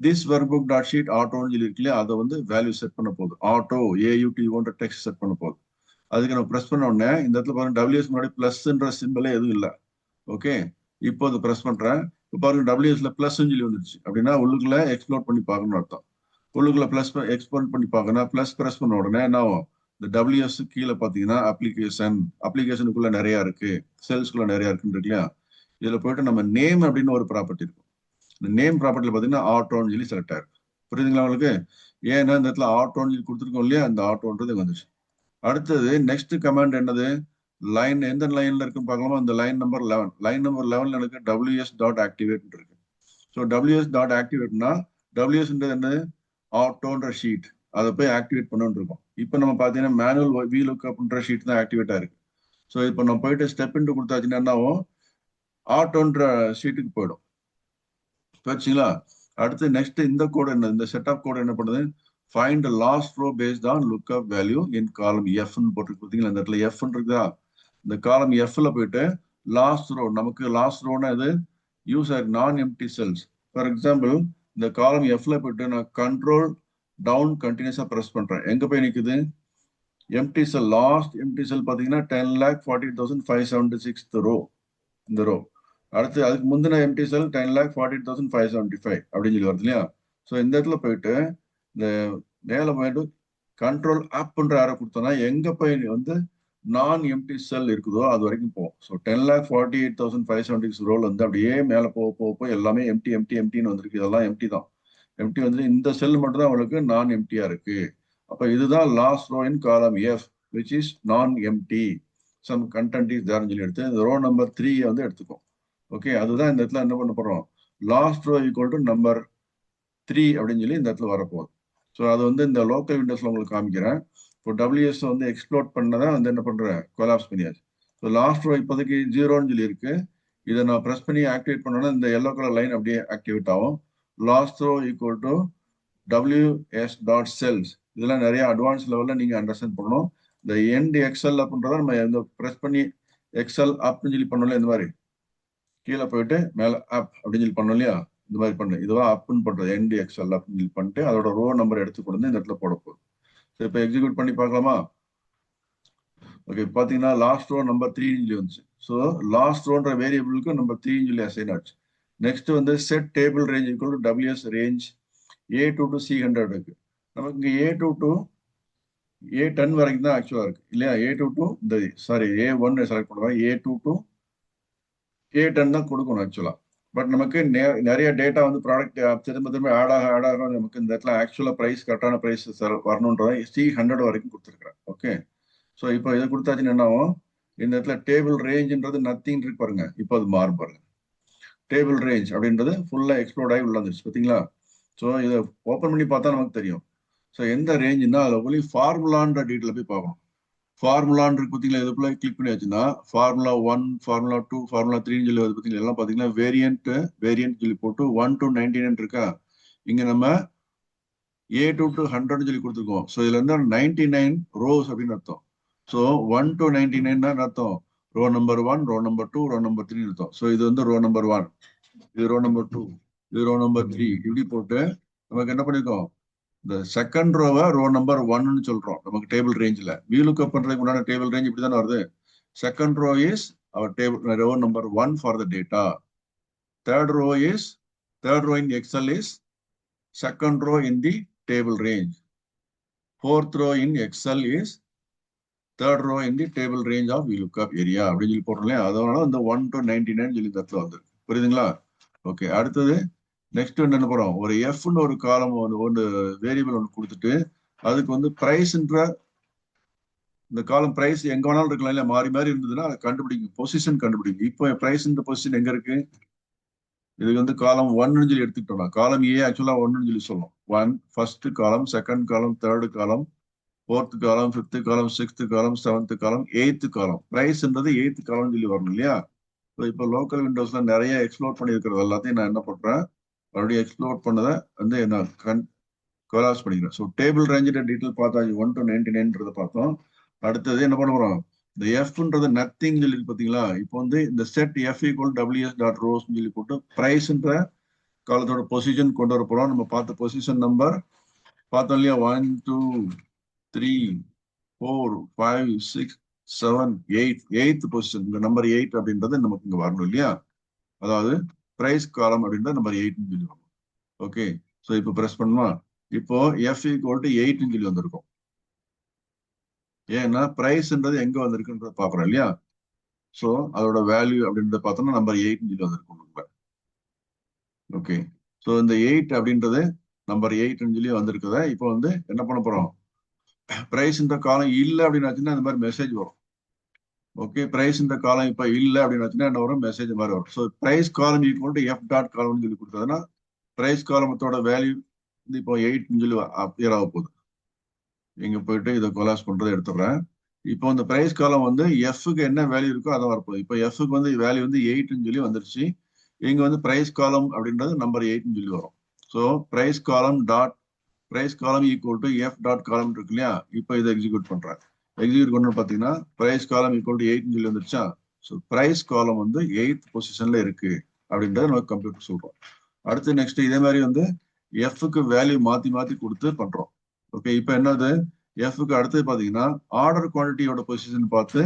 this workbook dot sheet ஆட்டோன்னு சொல்லி இருக்கு இல்லையா, அதை வந்து வேல்யூ செட் பண்ண போகுது. ஆட்டோ AUTOன்ற டெக்ஸ்ட் செட் பண்ண போகுது. அதுக்கு நம்ம ப்ரெஸ் பண்ண உடனே இந்த இடத்துல பாருங்க WS முன்னாடி பிளஸ்ன்ற சிம்பிளே எதுவும் இல்லை. ஓகே, இப்போ அது ப்ரெஸ் பண்றேன். இப்போ பாருங்க WSல பிளஸ் சொல்லி வந்துருச்சு. அப்படின்னா உள்ளுக்குள்ள எக்ஸ்ப்ளோர் பண்ணி பார்க்கணும்னு அர்த்தம். உள்ளுக்குள்ள பிளஸ் எக்ஸ்ப்ளோர் பண்ணி பார்க்கணும். பிளஸ் ப்ரெஸ் பண்ண உடனே என்ன ஆகும், இந்த WS கீழே பார்த்தீங்கன்னா அப்ளிகேஷனுக்குள்ள நிறைய இருக்கு, செல்ஸ்குள்ள நிறைய இருக்குன்னு இருக்கு இல்லையா. இதுல போயிட்டு நம்ம நேம் அப்படின்னு ஒரு ப்ராப்பர்ட்டி இருக்கும். இந்த நேம் ப்ராப்பர்ட்டியில் பார்த்தீங்கன்னா ஆட்டோன்னு சொல்லி செலக்ட் ஆயிருக்கு. புரியுதுங்களா உங்களுக்கு? ஏன்னா இந்த இடத்துல ஆட்டோன்னு சொல்லி கொடுத்துருக்கோம் இல்லையா, அந்த ஆட்டோன்றது வந்துச்சு. அடுத்தது நெக்ஸ்ட் கமாண்ட் என்னது, லைன் எந்த லைன்ல இருக்குன்னு பார்க்கலாமா. இந்த லைன் நம்பர் 11. லைன் நம்பர் 11 எனக்கு WS டாட் ஆக்டிவேட் இருக்கு. ஸோ WS டாட் ஆக்டிவேட்னா WSன்றது என்ன, ஆட்டோன்ற ஷீட், அதை போய் ஆக்டிவேட் பண்ணணும்னு இருக்கும். இப்போ நம்ம பார்த்தீங்கன்னா மேனுவல் VLOOKUPன்ற ஷீட் தான் ஆக்டிவேட் ஆயிருக்கு. ஸோ இப்போ நம்ம போயிட்டு ஸ்டெப் இன்ட்டு கொடுத்தாச்சுன்னா என்னாவும் ஆட்டோன்ற ஷீட்டுக்கு போயிடும். போச்சுங்களா. அடுத்து நெக்ஸ்ட் இந்த கோட் என்ன, இந்த செட் ஆஃப் கோட் என்ன பண்ணுது, find last row paste on lookup value in column எஃப்னு போட்டு பார்த்தீங்களா. இந்த இடத்துல எஃப்னு இருக்குதா, இந்த காலம் எஃப்ல போயிட்டு லாஸ்ட் ரோ, நமக்கு லாஸ்ட் ரோனா இது யூஸ் ஆயிருக்கு நான் எம்டி செல்ஸ். ஃபார் எக்ஸாம்பிள் இந்த காலம் எஃப்ல போயிட்டு நான் கண்ட்ரோல் டவுன் கண்டினியூஸா ப்ரெஸ் பண்றேன். எங்க போய் நிக்குது, எம்டி செல், லாஸ்ட் எம்டி செல் பாத்தீங்கன்னா 10,48,576 ரோ, இந்த ரோ. அடுத்து அதுக்கு முந்தின எம்டி செல் 10,48,575 அப்படின்னு சொல்லி வருது இல்லையா. ஸோ இந்த இடத்துல போயிட்டு இந்த மேல போயிட்டு கண்ட்ரோல் அப்ன்ற ஆரோ கொடுத்தோம்னா எங்க போய் வந்து நான் எம்டி செல் இருக்குதோ அது வரைக்கும் போகும். ஸோ 10,48,576 ரோல் வந்து அப்படியே மேல போக எல்லாமே எம்டின்னு வந்திருக்கு. இதெல்லாம் எம்டி தான். எம்டி வந்து இந்த செல் மட்டும் தான் உங்களுக்கு நான் எம்டியா இருக்கு. அப்ப இதுதான் லாஸ்ட் ரோ இன் காலம் எஃப் விச் இஸ் நான் எம்டி, சம் கண்டென்ட் இஸ் தேர்னு சொல்லி எடுத்து இந்த ரோ நம்பர் 3 வந்து எடுத்துக்கும். ஓகே, அதுதான் இந்த இடத்துல என்ன பண்ண போறோம், last row equal to number 3 அப்படின்னு சொல்லி இந்த இடத்துல வரப்போகுது. ஸோ அது வந்து இந்த லோக்கல் விண்டோஸ்ல உங்களுக்கு காமிக்கிறேன். இப்போ WS வந்து எக்ஸ்ப்ளோர் பண்ணதான் வந்து என்ன பண்றேன், கொலாப்ஸ் பண்ணியாச்சு. ஸோ லாஸ்ட் ரோ இப்போதைக்கு 0ன்னு சொல்லி இருக்கு. இதை நான் ப்ரெஸ் பண்ணி ஆக்டிவேட் பண்ணோன்னா இந்த எல்லோ கலர் லைன் அப்படியே ஆக்டிவேட் ஆகும். Last row equal to WS dot cells. இதெல்லாம் நிறைய அட்வான்ஸ் லெவல்ல நீங்க அண்டர்ஸ்டாண்ட் பண்ணணும். இந்த எண்ட் எக்ஸல் அப்படின்றத நம்ம இந்த ப்ரெஸ் பண்ணி எக்ஸல் அப்னு சொல்லி பண்ணல, இந்த மாதிரி கீழே போயிட்டு மேல அப் அப்படின்னு சொல்லி பண்ணோம் இல்லையா, இந்த மாதிரி பண்ணு. இதுவா அப்னு பண்றது, எண்ட் எக்ஸல் அப்படின்னு சொல்லி பண்ணிட்டு அதோட ரோ நம்பர் எடுத்து கொண்டு இந்த இடத்துல போட போகுது. சரி, இப்போ எக்ஸிக்யூட் பண்ணி பார்க்கலாமா. ஓகே, பாத்தீங்கன்னா லாஸ்ட் ரோ நம்பர் 3 சொல்லி வந்துச்சு. ஸோ லாஸ்ட் ரோன்ற வேரியபிளுக்கு நம்பர் 3 சொல்லி அசைன் ஆச்சு. நெக்ஸ்ட் வந்து set table range equal to WS range A2 to C100 இருக்கு. நமக்கு இங்க A2 to A10 வரைக்கும் தான் ஆக்சுவலா இருக்கு இல்லையா? A2 to இந்த சாரி A1 செலக்ட் பண்ணுவோம், A2 to A10 தான் கொடுக்கணும் ஆக்சுவலா. பட் நமக்கு நிறைய டேட்டா வந்து ப்ராடக்ட் திரும்ப திரும்ப ஆட் ஆக நமக்கு இந்த இடத்துல ஆக்சுவலா பிரைஸ் கரெக்டான பிரைஸ் வரணுன்றதை C100 வரைக்கும் கொடுத்துருக்குறேன். ஓகே, ஸோ இப்போ இதை கொடுத்தாச்சுன்னு என்ன ஆகும்? இந்த இடத்துல டேபிள் ரேஞ்சுன்றது நத்திங் இருக்கு பாருங்க. இப்போ அது மாறும் பாருங்க. டேபிள் ரேஞ்ச் அப்படின்றது ஃபுல்லா எக்ஸ்ப்ளோர்ட் ஆகி உள்ள வந்துச்சு பார்த்தீங்களா? ஸோ இதை ஓப்பன் பண்ணி பார்த்தா நமக்கு தெரியும். ஸோ எந்த ரேஞ்சுன்னா அதில் ஒன்லி ஃபார்முலான்ற டீட்டெயில் போய் பார்க்கணும். ஃபார்முலான்னு இருக்கு பார்த்தீங்களா? இதுக்குள்ள கிளிக் பண்ணியாச்சுன்னா ஃபார்முலா 1, ஃபார்முலா 2, ஃபார்முலா 3 சொல்லி வருது பார்த்தீங்களா? எல்லாம் பார்த்தீங்கன்னா வேரியன்ட் சொல்லி போட்டு 1 to 99 இருக்கா? இங்க நம்ம A2 to 100 சொல்லி கொடுத்துருக்கோம். ஸோ இதுல இருந்து 99 ரோஸ் அப்படின்னு அர்த்தம். ஸோ 1 to 99 தான் அர்த்தம். Row number 1, row number 2, row number 3 அர்த்தம். ஸோ இது வந்து ரோ நம்பர் 1, இது ரோ நம்பர் 2, இது ரோ நம்பர் 3 இப்படி போட்டு நமக்கு என்ன பண்ணிருக்கோம்? இந்த செகண்ட் ரோவை ரோ நம்பர் 1ன்னு சொல்றோம் நமக்கு டேபிள் ரேஞ்சில். வியூலுக்கப் பண்றதுக்கு முன்னாடி டேபிள் ரேஞ்ச் இப்படி தானே வருது. Second row is our table row number 1 for the data. Third row in Excel is second row in the table range. Fourth row in Excel is third row in the table range of VLOOKUP area அப்படின்னு சொல்லி போடுறோம். அதனால இந்த 1 to 99 சொல்லி தத்துல வந்து புரியுதுங்களா? Okay, அடுத்தது next என்ன போறோம்? ஒரு எஃப்னு ஒரு காலம் ஒன்று வேரியபிள் ஒன்று கொடுத்துட்டு அதுக்கு வந்து பிரைஸ்ன்ற இந்த காலம் பிரைஸ் எங்க வேணாலும் இருக்கலாம் இல்ல, மாறி மாறி இருந்ததுன்னா அதை கண்டுபிடிக்கும், பொசிஷன் கண்டுபிடிக்கும். இப்போ பிரைஸ்ன்ற பொசிஷன் எங்க இருக்கு? இதுக்கு வந்து காலம் 1ன்னு சொல்லி எடுத்துக்கிட்டோம்னா காலம் ஏ ஆக்சுவலா 1ன்னு சொல்லி சொல்லணும். 1 first column, second column, third காலம், ஃபோர்த் காலம், ஃபிஃப்த் காலம், சிக்ஸ்த் காலம், செவன்த் காலம், எயித்து காலம். பிரைஸ்ன்றது எயித்து காலம் சொல்லி வரணும் இல்லையா? இப்போ லோக்கல் விண்டோஸ்ல நிறைய எக்ஸ்ப்ளோர் பண்ணியிருக்கிறது எல்லாத்தையும் நான் என்ன பண்றேன், மறுபடியும் எக்ஸ்ப்ளோர் பண்ணதை வந்து என்ன கொலாஸ் பண்ணிக்கிறேன். ஸோ டேபிள் ரேஞ்சோட டீட்டெயில் பார்த்தாச்சு, 1 to 99 பார்த்தோம். அடுத்தது என்ன பண்ண போறோம்? இந்த எஃப்ன்றது நத்திங் சொல்லி பார்த்தீங்களா? இப்போ வந்து இந்த set F equal WS dot rose சொல்லி போட்டு பிரைஸ்ன்ற காலத்தோட பொசிஷன் கொண்டு வர போறோம். நம்ம பார்த்த பொசிஷன் நம்பர் பார்த்தோம் இல்லையா? 1, 2, 3, 4, 5, 6, 7, 8 எயித் பொசிஷன். இந்த நம்பர் 8 அப்படின்றது நமக்கு இங்க வரணும் இல்லையா? அதாவது பிரைஸ் காலம் அப்படின்றது நம்பர் 8ன்னு சொல்லி வரணும். ஓகே, ஸோ இப்போ பிரஸ் பண்ணுமா? இப்போ எஃப் ஈக்குவல் டு 8ன்னு சொல்லி வந்திருக்கும். ஏன்னா பிரைஸ்ன்றது எங்க வந்திருக்குன்றத பாக்குறோம் இல்லையா? ஸோ அதோட வேல்யூ அப்படின்றத பார்த்தோம்னா நம்பர் 8ன்னு சொல்லி வந்திருக்கும். ஓகே, ஸோ இந்த 8 அப்படின்றது நம்பர் 8ன்னு சொல்லி வந்திருக்குத இப்போ வந்து என்ன பண்ண போறோம்? பிரைஸ்ன்ற காலம் இல்லை அப்படின்னாச்சுன்னா இந்த மாதிரி மெசேஜ் வரும். ஓகே, பிரைஸ்ன்ற காலம் இப்போ இல்லை அப்படின்னாச்சுன்னா என்ன வரும்? மெசேஜ் மாதிரி வரும். So price column equal to F dot காலம்னு சொல்லி கொடுத்ததுன்னா பிரைஸ் காலமத்தோட வேல்யூ வந்து இப்போ 8ன்னு சொல்லி அப்பியர் ஆக போகுது. இங்க போயிட்டு இதை கொலாஸ் பண்றதை எடுத்துடுறேன். இப்போ இந்த பிரைஸ் காலம் வந்து எஃப்க்கு என்ன வேல்யூ இருக்கோ அதான் வரப்போகுது. இப்போ எஃப்க்கு வந்து வேல்யூ வந்து 8ன்னு சொல்லி வந்துருச்சு. இங்க வந்து பிரைஸ் காலம் அப்படின்றது நம்பர் 8ன்னு சொல்லி வரும். So price column equal to F dot column இருக்கு இல்லையா? இப்போ இதை எக்ஸிக்யூட் பண்றேன். எக்ஸிக்யூட் பண்ணு பார்த்தீங்கன்னா பிரைஸ் காலம் ஈக்குவல் டு 8ன்னு சொல்லி வந்துருச்சா? ஸோ பிரைஸ் காலம் வந்து 8th பொசிஷன்ல இருக்கு அப்படின்றத நம்ம கம்ப்யூட்டர் சொல்றோம். அடுத்து நெக்ஸ்ட் இதே மாதிரி வந்து எஃப்க்கு வேல்யூ மாத்தி மாத்தி கொடுத்து பண்றோம். ஓகே, இப்போ என்னது? எஃப்க்கு அடுத்தது பாத்தீங்கன்னா ஆர்டர் குவான்டிட்டியோட பொசிஷன் பார்த்து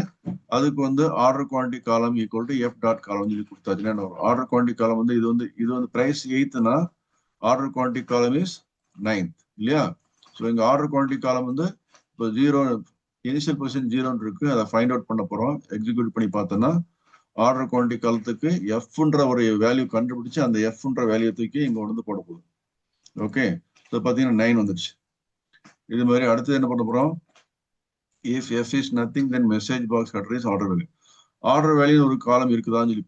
அதுக்கு வந்து order quantity column equal to F dot column சொல்லி கொடுத்தாச்சுன்னா ஆர்டர் குவான்டிட்டி காலம் வந்து இது வந்து பிரைஸ் 8னா order quantity column is 9th இல்லையா? ஸோ இங்க ஆர்டர் குவான்டிட்டி காலம் வந்து இப்போ 0 இனிஷியல் பொசிஷன் 0ன்னு இருக்கு. அதை ஃபைண்ட் அவுட் பண்ண போறோம். எக்ஸிக்யூட் பண்ணி பார்த்தோம்னா ஆர்டர் குவான்டிட்டி காலத்துக்கு எஃப்ன்ற ஒரு வேல்யூ கண்டுபிடிச்சு அந்த எஃப்ன்ற வேல்யூ தூக்கி இங்க வந்து போட போகுது. ஓகே, ஸோ பாத்தீங்கன்னா 9 வந்துருச்சு. இது மாதிரி அடுத்து என்ன பண்ண போறோம்? If F is nothing then message box address order value. Order value ஒரு காலம் இருக்குதான்னு சொல்லி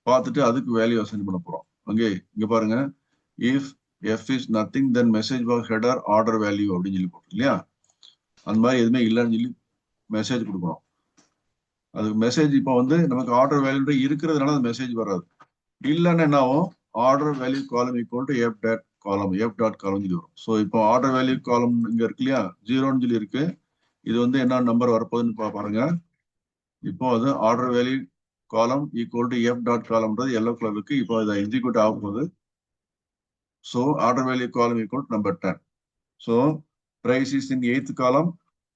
பார்த்துட்டு அதுக்கு வேல்யூ அசைன் பண்ண போறோம். ஓகே, இங்க பாருங்க, if F is nothing then message box header order value அப்படின்னு சொல்லி போட்டோம் இல்லையா? அந்த மாதிரி எதுவுமே இல்லைன்னு சொல்லி மெசேஜ் கொடுக்கணும். அதுக்கு மெசேஜ் இப்போ வந்து நமக்கு ஆர்டர் வேல்யூ இருக்கிறதுனால அந்த மெசேஜ் வராது. இல்லைன்னு என்ன ஆகும்? Order value column equal to F dot column சொல்லி வரும். ஸோ இப்போ ஆர்டர் வேல்யூ காலம் இங்க இருக்கு இல்லையா? 0ன்னு சொல்லி இருக்கு. இது வந்து என்ன நம்பர் வரப்போகுதுன்னு பாருங்க. இப்போ அது order value column equal to F dot காலம்ன்றது எல்லோ கலர் இருக்கு. இப்போ இதை எக்ஸிக்யூட் ஆக போகுது. So order value column equal to number 10. So price is in 8th column,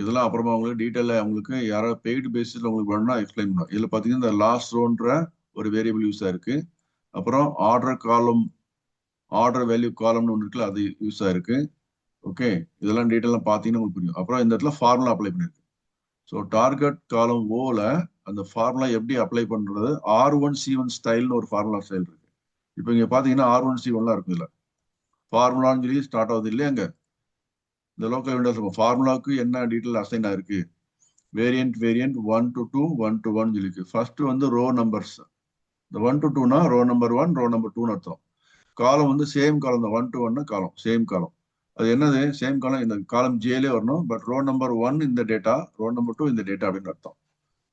இதெல்லாம் அப்புறமா உங்களுக்கு டீட்டெயிலாக உங்களுக்கு யாராவது பெய்டு பேசிஸில் உங்களுக்கு வேணும்னா எக்ஸ்பிளைன் பண்ணுவோம். இதில் பார்த்தீங்கன்னா இந்த லாஸ்ட் ரோன்ற ஒரு வேரியபிள் யூஸ் ஆயிருக்கு. அப்புறம் ஆர்டர் வேல்யூ காலம்னு ஒன்று இருக்குல்ல, அது யூஸ் ஆயிருக்கு. ஓகே, இதெல்லாம் டீட்டெயிலாக பார்த்தீங்கன்னா உங்களுக்கு புரியும். அப்புறம் இந்த இடத்துல ஃபார்முலா அப்ளை பண்ணிருக்கு. ஸோ டார்கெட் காலம் ஓல அந்த ஃபார்முலா எப்படி அப்ளை பண்றது, R1C1 ஸ்டைல்னு ஒரு ஃபார்முலா ஸ்டைல் இருக்கு. இப்போ இங்க பாத்தீங்கன்னா R1C1லாம் இருக்கு. இதுல ஃபார்முலான்னு சொல்லி ஸ்டார்ட் ஆகுது இல்லையா? அங்க இந்த லோக்கல் விண்டோஸ் இருக்கும். ஃபார்முலாவுக்கு என்ன டீட்டெயில் அசைன் ஆயிருக்கு, வேரியன்ட் 1 to 2 1 to 1 சொல்லிருக்கு. ஃபர்ஸ்ட் வந்து ரோ நம்பர்ஸ், இந்த 1 to 2னா ரோ நம்பர் 1 ரோ நம்பர் 2ன்னு அர்த்தம். காலம் வந்து சேம் காலம் தான், 1 to 1 காலம் சேம் காலம். அது என்னது சேம் காலம், இந்த காலம் ஜேலே வரணும். பட் ரோ நம்பர் 1 இந்த டேட்டா, ரோ நம்பர் 2 இந்த டேட்டா அப்படின்னு அர்த்தம்.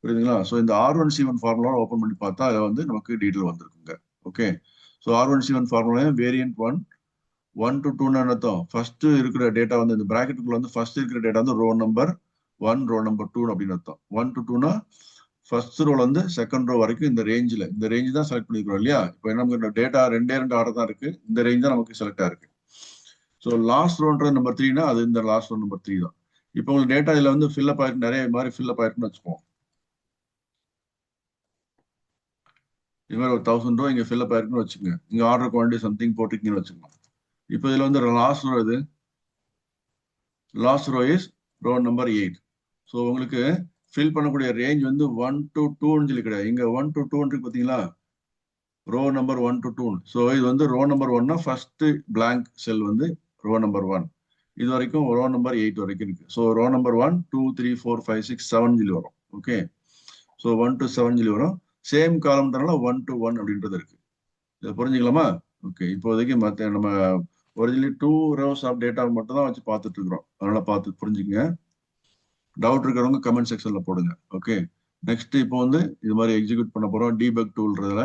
புரியுதுங்களா? ஸோ இந்த R1C1 ஃபார்முலா ஓப்பன் பண்ணி பார்த்தா அதில் வந்து நமக்கு டீட்டெயில் வந்திருக்குங்க. Okay, so R1C1 formula variant 1 to 2 அர்த்தம். ஃபர்ஸ்ட் இருக்கிற டேட்டா வந்து இந்த பிராக்கெட்டுக்குள்ள வந்து ஃபர்ஸ்ட் இருக்கிற டேட்டா வந்து ரோ நம்பர் 1 ரோ நம்பர் 2 அப்படின்னு அர்த்தம். 1 to 2னா ஃபர்ஸ்ட் ரோல வந்து செகண்ட் ரோ வரைக்கும் இந்த ரேஞ்ச் தான் செலக்ட் பண்ணிக்கிறோம் இல்லையா? இப்போ நமக்கு டேட்டா ரெண்டு ஆர்டர் தான் இருக்கு, இந்த ரேஞ்ச் தான் நமக்கு செலக்ட் ஆயிருக்கு. ஸோ லாஸ்ட் ரோன்ற நம்பர் 3னா அது இந்த லாஸ்ட் ரோ நம்பர் 3 தான். இப்போ உங்களுக்கு டேட்டா இதுல வந்து ஃபில்அப் ஆயிருக்கு, நிறைய மாதிரி ஃபில்அப் ஆயிருக்குன்னு வச்சுக்கோம். இது மாதிரி ஒரு 1000 ரூபா இங்க ஃபில்அப் ஆயிருக்குன்னு வச்சுக்கோங்க. இங்க ஆர்டர் குவான்டிட்டி சம்திங் போட்டுருக்கீங்கன்னு வச்சுக்கோங்க. இப்போ இதுல வந்து லாஸ்ட் ரோ இது, last row is row number 8. So உங்களுக்கு ஃபில் பண்ணக்கூடிய ரேஞ்ச் வந்து 1 to 2ன்னு சொல்லி கிடையாது. இங்க 1 to 2 இருக்கு பாத்தீங்களா, ரோ நம்பர் 1 to 2. ஸோ இது வந்து ரோ நம்பர் 1னா ஃபர்ஸ்ட் பிளாங்க் செல் வந்து ரோ நம்பர் 1. இது வரைக்கும் ரோ நம்பர் 8 வரைக்கும் இருக்கு. ஸோ ரோ நம்பர் 1 2 3 4 5 6 7 சொல்லி வரும். ஓகே, ஸோ 1 to 7 சொல்லி வரும். சேம் காலம் தரனால 1 to 1 அப்படின்றது இருக்கு. இதை புரிஞ்சுக்கலாமா? ஓகே, இப்போதைக்கு மற்ற நம்ம ஒரிஜினலி 2 rows ஆஃப் டேட்டா மட்டும் தான் வச்சு பார்த்துட்டு இருக்கிறோம். அதனால பார்த்து புரிஞ்சுக்கங்க. டவுட் இருக்கிறவங்க கமெண்ட் செக்ஷன்ல போடுங்க. ஓகே, நெக்ஸ்ட் இப்போ வந்து இது மாதிரி எக்ஸிக்யூட் பண்ண போறோம். டீபக் டூல்றதுல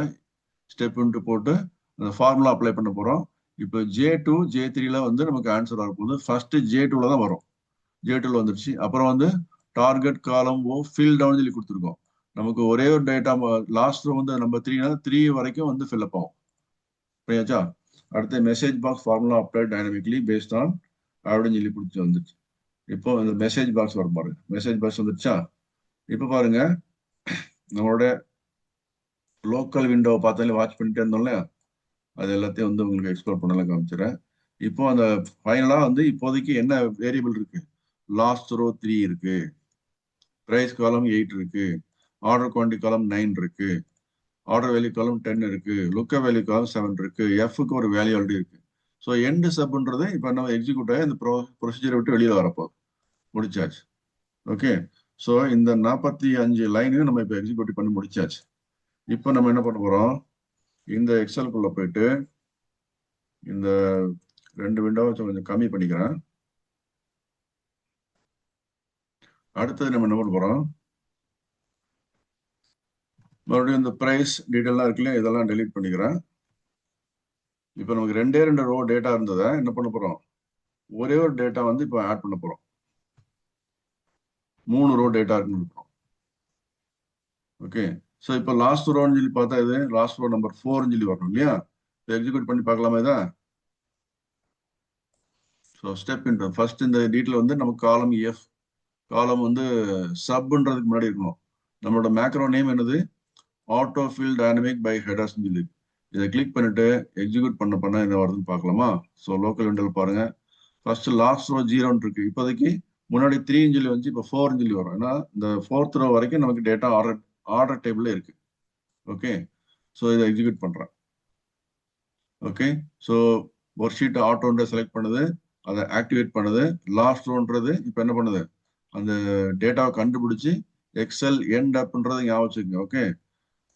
ஸ்டெப் இன்ட்டு போட்டு அந்த ஃபார்முலா அப்ளை பண்ண போறோம். இப்போ J2 J3ல வந்து நமக்கு ஆன்சர் வரப்போகுது. ஃபர்ஸ்ட் J2ல தான் வரும். J2ல வந்துருச்சு. அப்புறம் வந்து டார்கெட் காலம் ஓ ஃபில் டவுன் சொல்லி கொடுத்துருக்கோம். நமக்கு ஒரே ஒரு டேட்டா லாஸ்ட் வந்து நம்பர் 3னா 3 வரைக்கும் வந்து ஃபில்அப் ஆகும். புரியாச்சா? அடுத்த message box formula apply dynamically based on அப்படின்னு சொல்லி கொடுத்து வந்துச்சு. இப்போ இந்த மெசேஜ் பாக்ஸ் வரும் பாருங்க. மெசேஜ் பாக்ஸ் வந்துருச்சா? இப்போ பாருங்க, நம்மளோட லோக்கல் விண்டோவை பார்த்தாலே வாட்ச் பண்ணிட்டே இருந்தோம்ல, அது எல்லாத்தையும் வந்து உங்களுக்கு எக்ஸ்ப்ளோர் பண்ணலாம் காமிச்சிடறேன். இப்போ அந்த ஃபைனலா வந்து இப்போதைக்கு என்ன வேரியபிள் இருக்கு, லாஸ்ட் ரோ 3 இருக்கு, பிரைஸ் காலம் 8 இருக்கு, ஆர்டர் குவான்டிட்டி காலம் 9 இருக்கு, ஆர்டர் வேல்யூ காலம் 10 இருக்கு, லுக்க வேல்யூ காலம் 7 இருக்கு, எஃப்க்கு ஒரு வேல்யூ ஆல்ரெடி இருக்கு. ஸோ எண்டு சப்ன்றது இப்போ நம்ம எக்ஸிக்யூட் ஆகி இந்த ப்ரொசீஜரை விட்டு வெளியில் வரப்போகுது. முடிச்சாச்சு. ஓகே, ஸோ இந்த 45 லைனையும் நம்ம இப்போ எக்ஸிக்யூட் பண்ணி முடிச்சாச்சு. இப்போ நம்ம என்ன பண்ண போறோம், இந்த எக்ஸலுக்குள்ள போயிட்டு இந்த 2 விண்டோவை கொஞ்சம் கம்மி பண்ணிக்கிறேன். அடுத்தது நம்ம என்ன பண்ண போறோம், மறுபடியும் இந்த பிரைஸ் டீட்டெயிலாம் இருக்குல்ல, இதெல்லாம் டெலீட் பண்ணிக்கிறேன். இப்போ நமக்கு 2 ரோ டேட்டா இருந்ததை என்ன பண்ண போறோம், ஒரே ஒரு டேட்டா வந்து இப்போ ஆட் பண்ண போறோம். 3 ரோ டேட்டா இருக்குன்னு. ஓகே, ஸோ இப்போ லாஸ்ட் ரோன்னு சொல்லி பார்த்தா இது லாஸ்ட் ரோ நம்பர் 4ன்னு சொல்லி வரணும் இல்லையா? எக்ஸிக்யூட் பண்ணி பார்க்கலாமா இதை? ஸோ ஸ்டெப் இன்ட்டு ஃபர்ஸ்ட் இந்த டீட்டெயில் வந்து நமக்கு காலம் எஃப், காலம் வந்து சப்ன்றதுக்கு முன்னாடி இருக்கணும். நம்மளோட மேக்ரோ நேம் என்னது, auto fill dynamic by headers சொல்லி. இதை கிளிக் பண்ணிட்டு எக்ஸிக்யூட் பண்ண என்ன வருதுன்னு பார்க்கலாமா? ஸோ லோக்கல் விண்டோவில் பாருங்க, ஃபர்ஸ்ட் லாஸ்ட் ரோ 0ன்னு இருக்கு. இப்போதைக்கு முன்னாடி 3 சொல்லி வந்து இப்போ 4 சொல்லி வரும். ஏன்னா இந்த 4th ரோ வரைக்கும் நமக்கு டேட்டா ஆர்டர் டேபிள்ல இருக்கு. ஓகே, ஸோ இதை எக்ஸிக்யூட் பண்றேன். ஓகே, ஸோ ஒரு ஷீட் ஆட்டோன்ற செலக்ட் பண்ணுது, அதை ஆக்டிவேட் பண்ணுது. லாஸ்ட் ரோன்றது இப்போ என்ன பண்ணுது, அந்த டேட்டாவை கண்டுபிடிச்சு எக்ஸல் எண்ட் அப்ன்றதை ஞாபகம் வச்சுக்கோங்க. ஓகே,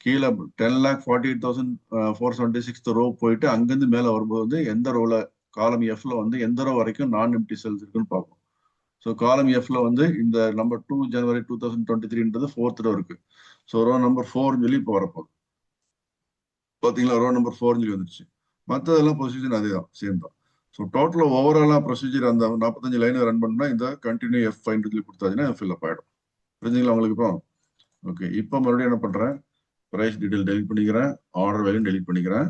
கீழே 10,48,476 ரோ போயிட்டு அங்கிருந்து மேல வரும்போது வந்து எந்த ரோல காலம் எஃப்ல வந்து எந்த ரோ வரைக்கும் நான் எம்டி செல்ஸ் இருக்குன்னு பார்ப்போம். ஸோ காலம் எஃப்ல வந்து இந்த நம்பர் 2 ஜனவரி 2023ன்றது 4th ரோ இருக்கு. ஸோ ரோ நம்பர் 4 சொல்லி இப்போ வரப்போகுது. பார்த்தீங்களா, ரோ நம்பர் 4 சொல்லி வந்துருச்சு. மற்றதெல்லாம் ப்ரொசீஜர் அதே தான், சேம் தான். ஸோ டோட்டலாக ஓவராலாக ப்ரொசீஜர் அந்த 45 லைனை ரன் பண்ணா இந்த கண்டினியூ F5 சொல்லி கொடுத்தாச்சுன்னா ஃபில்அப் ஆகிடும். புரிஞ்சுங்களா உங்களுக்கு இப்போ? ஓகே, இப்போ மறுபடியும் என்ன பண்றேன், பிரைஸ் டீடைல் டெலிட் பண்ணிக்கிறேன், ஆர்டர் வேல்யூ டெலிட் பண்ணிக்கிறேன்.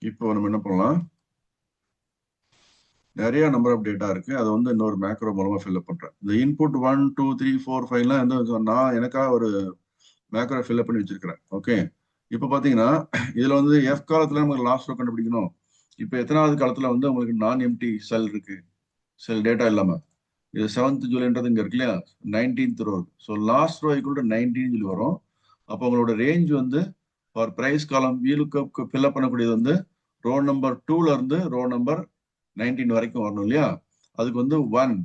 இப்போ நம்ம என்ன பண்ணலாம், நிறைய நம்பர் ஆஃப் டேட்டா இருக்கு. அதை வந்து இன்னொரு மேக்ரோ மூலமா ஃபில்அப் பண்றேன். இந்த இன்புட் 1 2 3 4 5லாம் வந்து நான் எனக்காக ஒரு மேக்ரோ ஃபில்அப் பண்ணி வச்சிருக்கிறேன். ஓகே, இப்போ பாத்தீங்கன்னா இதுல வந்து எஃப் காலத்துல நமக்கு லாஸ்ட் ரோ கண்டுபிடிக்கணும். இப்போ எத்தனாவது காலத்துல வந்து உங்களுக்கு நான் எம்டி செல் இருக்கு, செல் டேட்டா இல்லாம, இது 7th ஜூலைன்றது இங்க இருக்கு இல்லையா, 19th row. So last row equal to 19 சொல்லி வரும். அப்போ உங்களோட ரேஞ்ச் வந்து ஃபார் பிரைஸ் காலம் வீலுக்கு ஃபில்அப் பண்ணக்கூடியது வந்து ரோ நம்பர் 2ல இருந்து ரோ நம்பர் 19 வரைக்கும் வரணும் இல்லையா. அதுக்கு வந்து 1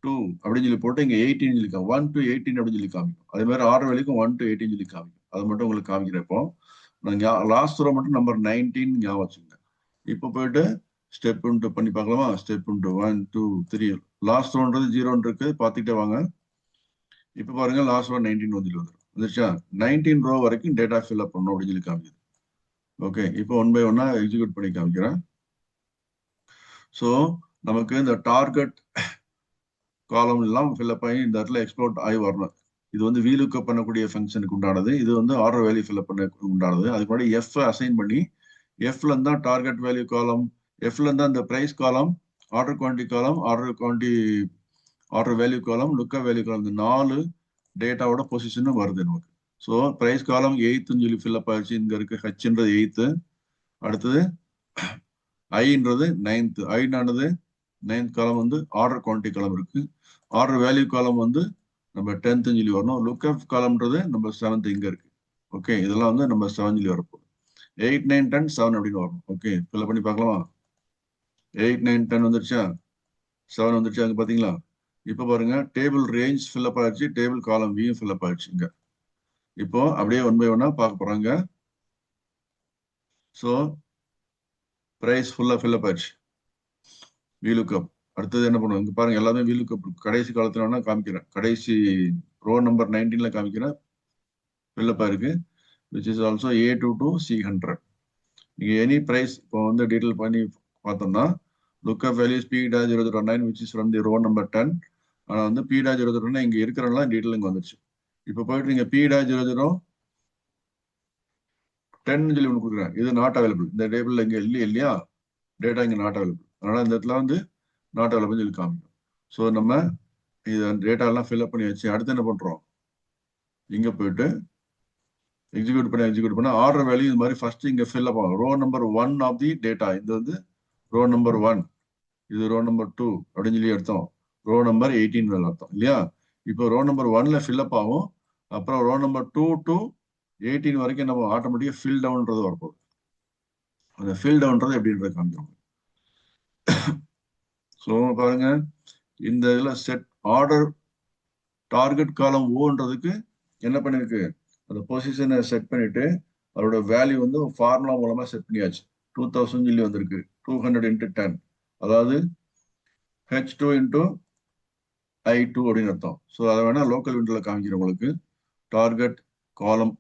2 அப்படின்னு சொல்லி போட்டு இங்க 18 சொல்லி 1 to 18 அப்படின்னு சொல்லி காமிக்கும். அதே மாதிரி ஆர்டர் வேலைக்கும் 1 to 18 சொல்லி காமிக்கும். அது மட்டும் உங்களுக்கு காமிக்கிறப்போ நான் லாஸ்ட் ரோ மட்டும் நம்பர் 19 ஞாபகம் வச்சுங்க. இப்போ போயிட்டு ஸ்டெப் இன்ட்டு பண்ணி பார்க்கலாமா. ஸ்டெப் இன்ட்டு 1 2 3 லாஸ்ட் ரோன்றது 0 இருக்கு, பார்த்துக்கிட்டே வாங்க. இப்போ பாருங்க லாஸ்ட் ரோ 19 வந்துருச்சா. 19 ரோ வரைக்கும் டேட்டா ஃபில்அப் பண்ணணும் அப்படின்னு சொல்லி காமிக்குது. ஓகே, இப்போ 1 by 1 எக்ஸிக்யூட் பண்ணி காமிக்கிறேன். ஸோ நமக்கு இந்த டார்கெட் காலம் எல்லாம் ஃபில்அப் ஆகி இந்த இடத்துல எக்ஸ்ப்ளோர்ட் ஆகி வரணும். இது வந்து வீலுக்கப் பண்ணக்கூடிய ஃபங்க்ஷனுக்கு உண்டானது. இது வந்து ஆர்டர் வேல்யூ ஃபில்அப் பண்ண உண்டானது. அதுக்கு முன்னாடி எஃப் அசைன் பண்ணி எஃப்ல இருந்தா டார்கெட் வேல்யூ காலம், எஃப்ல இருந்தா இந்த பிரைஸ் காலம், ஆர்டர் குவான்டிட்டி காலம், ஆர்டர் வேல்யூ காலம், லுக்கப் வேல்யூ காலம், இந்த 4 டேட்டாவோட பொசிஷனும் வருது நமக்கு. ஸோ பிரைஸ் காலம் 8ன்னு சொல்லி ஃபில்அப் ஆயிடுச்சு. இங்க இருக்கு ஹெச்ன்றது 8th, அடுத்தது ஐன்றது 9th. ஐனானது 9th காலம் வந்து ஆர்டர் குவான்டிட்டி காலம் இருக்கு. ஆர்டர் வேல்யூ காலம் வந்து நம்ம 10th சொல்லி வரணும். லுக்அப் காலம்ன்றது நம்ம 7th இங்க இருக்கு. ஓகே, இதெல்லாம் வந்து நம்ம 7 சொல்லி வரப்போம். 8 9 10 7 அப்படின்னு வரணும். ஓகே, ஃபில் பண்ணி பார்க்கலாமா. 8 9 10 வந்துருச்சா, 7 வந்துருச்சு. அங்க பாத்தீங்களா. இப்போ பாருங்க டேபிள் ரேஞ்ச் ஃபில்அப் ஆயிடுச்சு, டேபிள் காலம் வியும் ஃபில்அப் ஆயிடுச்சு இங்க. இப்போ அப்படியே 1 by 1 பார்க்க போறாங்க. ஸோ பிரைஸ் ஃபுல்லா ஃபில்அப் ஆயிடுச்சு, வீலுக்கப். அடுத்தது என்ன பண்ணுவோம், இங்க பாருங்க எல்லாமே வீலுக்கப். கடைசி காலத்துல வேணா காமிக்கிறேன், கடைசி ரோ நம்பர் 19ல காமிக்கிறேன், ஃபில்அப் ஆயிருக்கு. Which is also A2 to C100. நீங்க எனி பிரைஸ் இப்போ வந்து டீடைல் பண்ணி பார்த்தோம்னா lookup values P-009 which is from the row number 10. ஆனா வந்து P-009 இங்க இருக்கிறனால டீடைல் இங்க வந்துருச்சு. இப்போ போயிட்டு நீங்க P-00 10 சொல்லி ஒன்று கொடுக்குறேன், இது நாட் அவைலபிள். இந்த டேபிள்ல இங்க இல்லையா, டேட்டா இங்க நாட் அவைலபிள். அதனால இந்த இடத்துல வந்து நாட் அவைலபிள் சொல்லி காமிக்கும். ஸோ நம்ம இது டேட்டா எல்லாம் ஃபில்அப் பண்ணி வச்சு அடுத்து என்ன பண்றோம், இங்க போயிட்டு எக்ஸிக்யூட் பண்ண ஆர்டர் வேல்யூ இது மாதிரி ஃபர்ஸ்ட் இங்க ஃபில்அப் ஆகும். Row number 1 of the data, இது வந்து ரோ நம்பர் 1, இது ரோ நம்பர் 2 அப்படின்னு சொல்லி எடுத்தோம். ரோ நம்பர் 18 அர்த்தம் இல்லையா. இப்போ ரோ நம்பர் 1ல ஃபில்அப் ஆகும். அப்புறம் ரோ நம்பர் 2 to 18 வரைக்கும் நம்ம ஆட்டோமேட்டிக்கா ஃபில் டவுன்ன்றது வரப்போகுது. அந்த ஃபில் டவுன்ன்றது எப்படின்றது காமிக்கிறோம். ஸோ பாருங்க இந்த இதுல செட் ஆர்டர் டார்கெட் காலம் ஓன்றதுக்கு என்ன பண்ணிருக்கு, அந்த பொசிஷனை செட் பண்ணிட்டு அதோட வேல்யூ வந்து ஃபார்முலா மூலமா செட் பண்ணியாச்சு. 2000 சொல்லி வந்திருக்கு, 200 into 10, அதாவது H2 into I2 அப்படின்னு அர்த்தம். ஸோ அதை வேணா லோக்கல் விண்டோல காமிக்கிறேன் உங்களுக்கு. டார்கெட் காலம்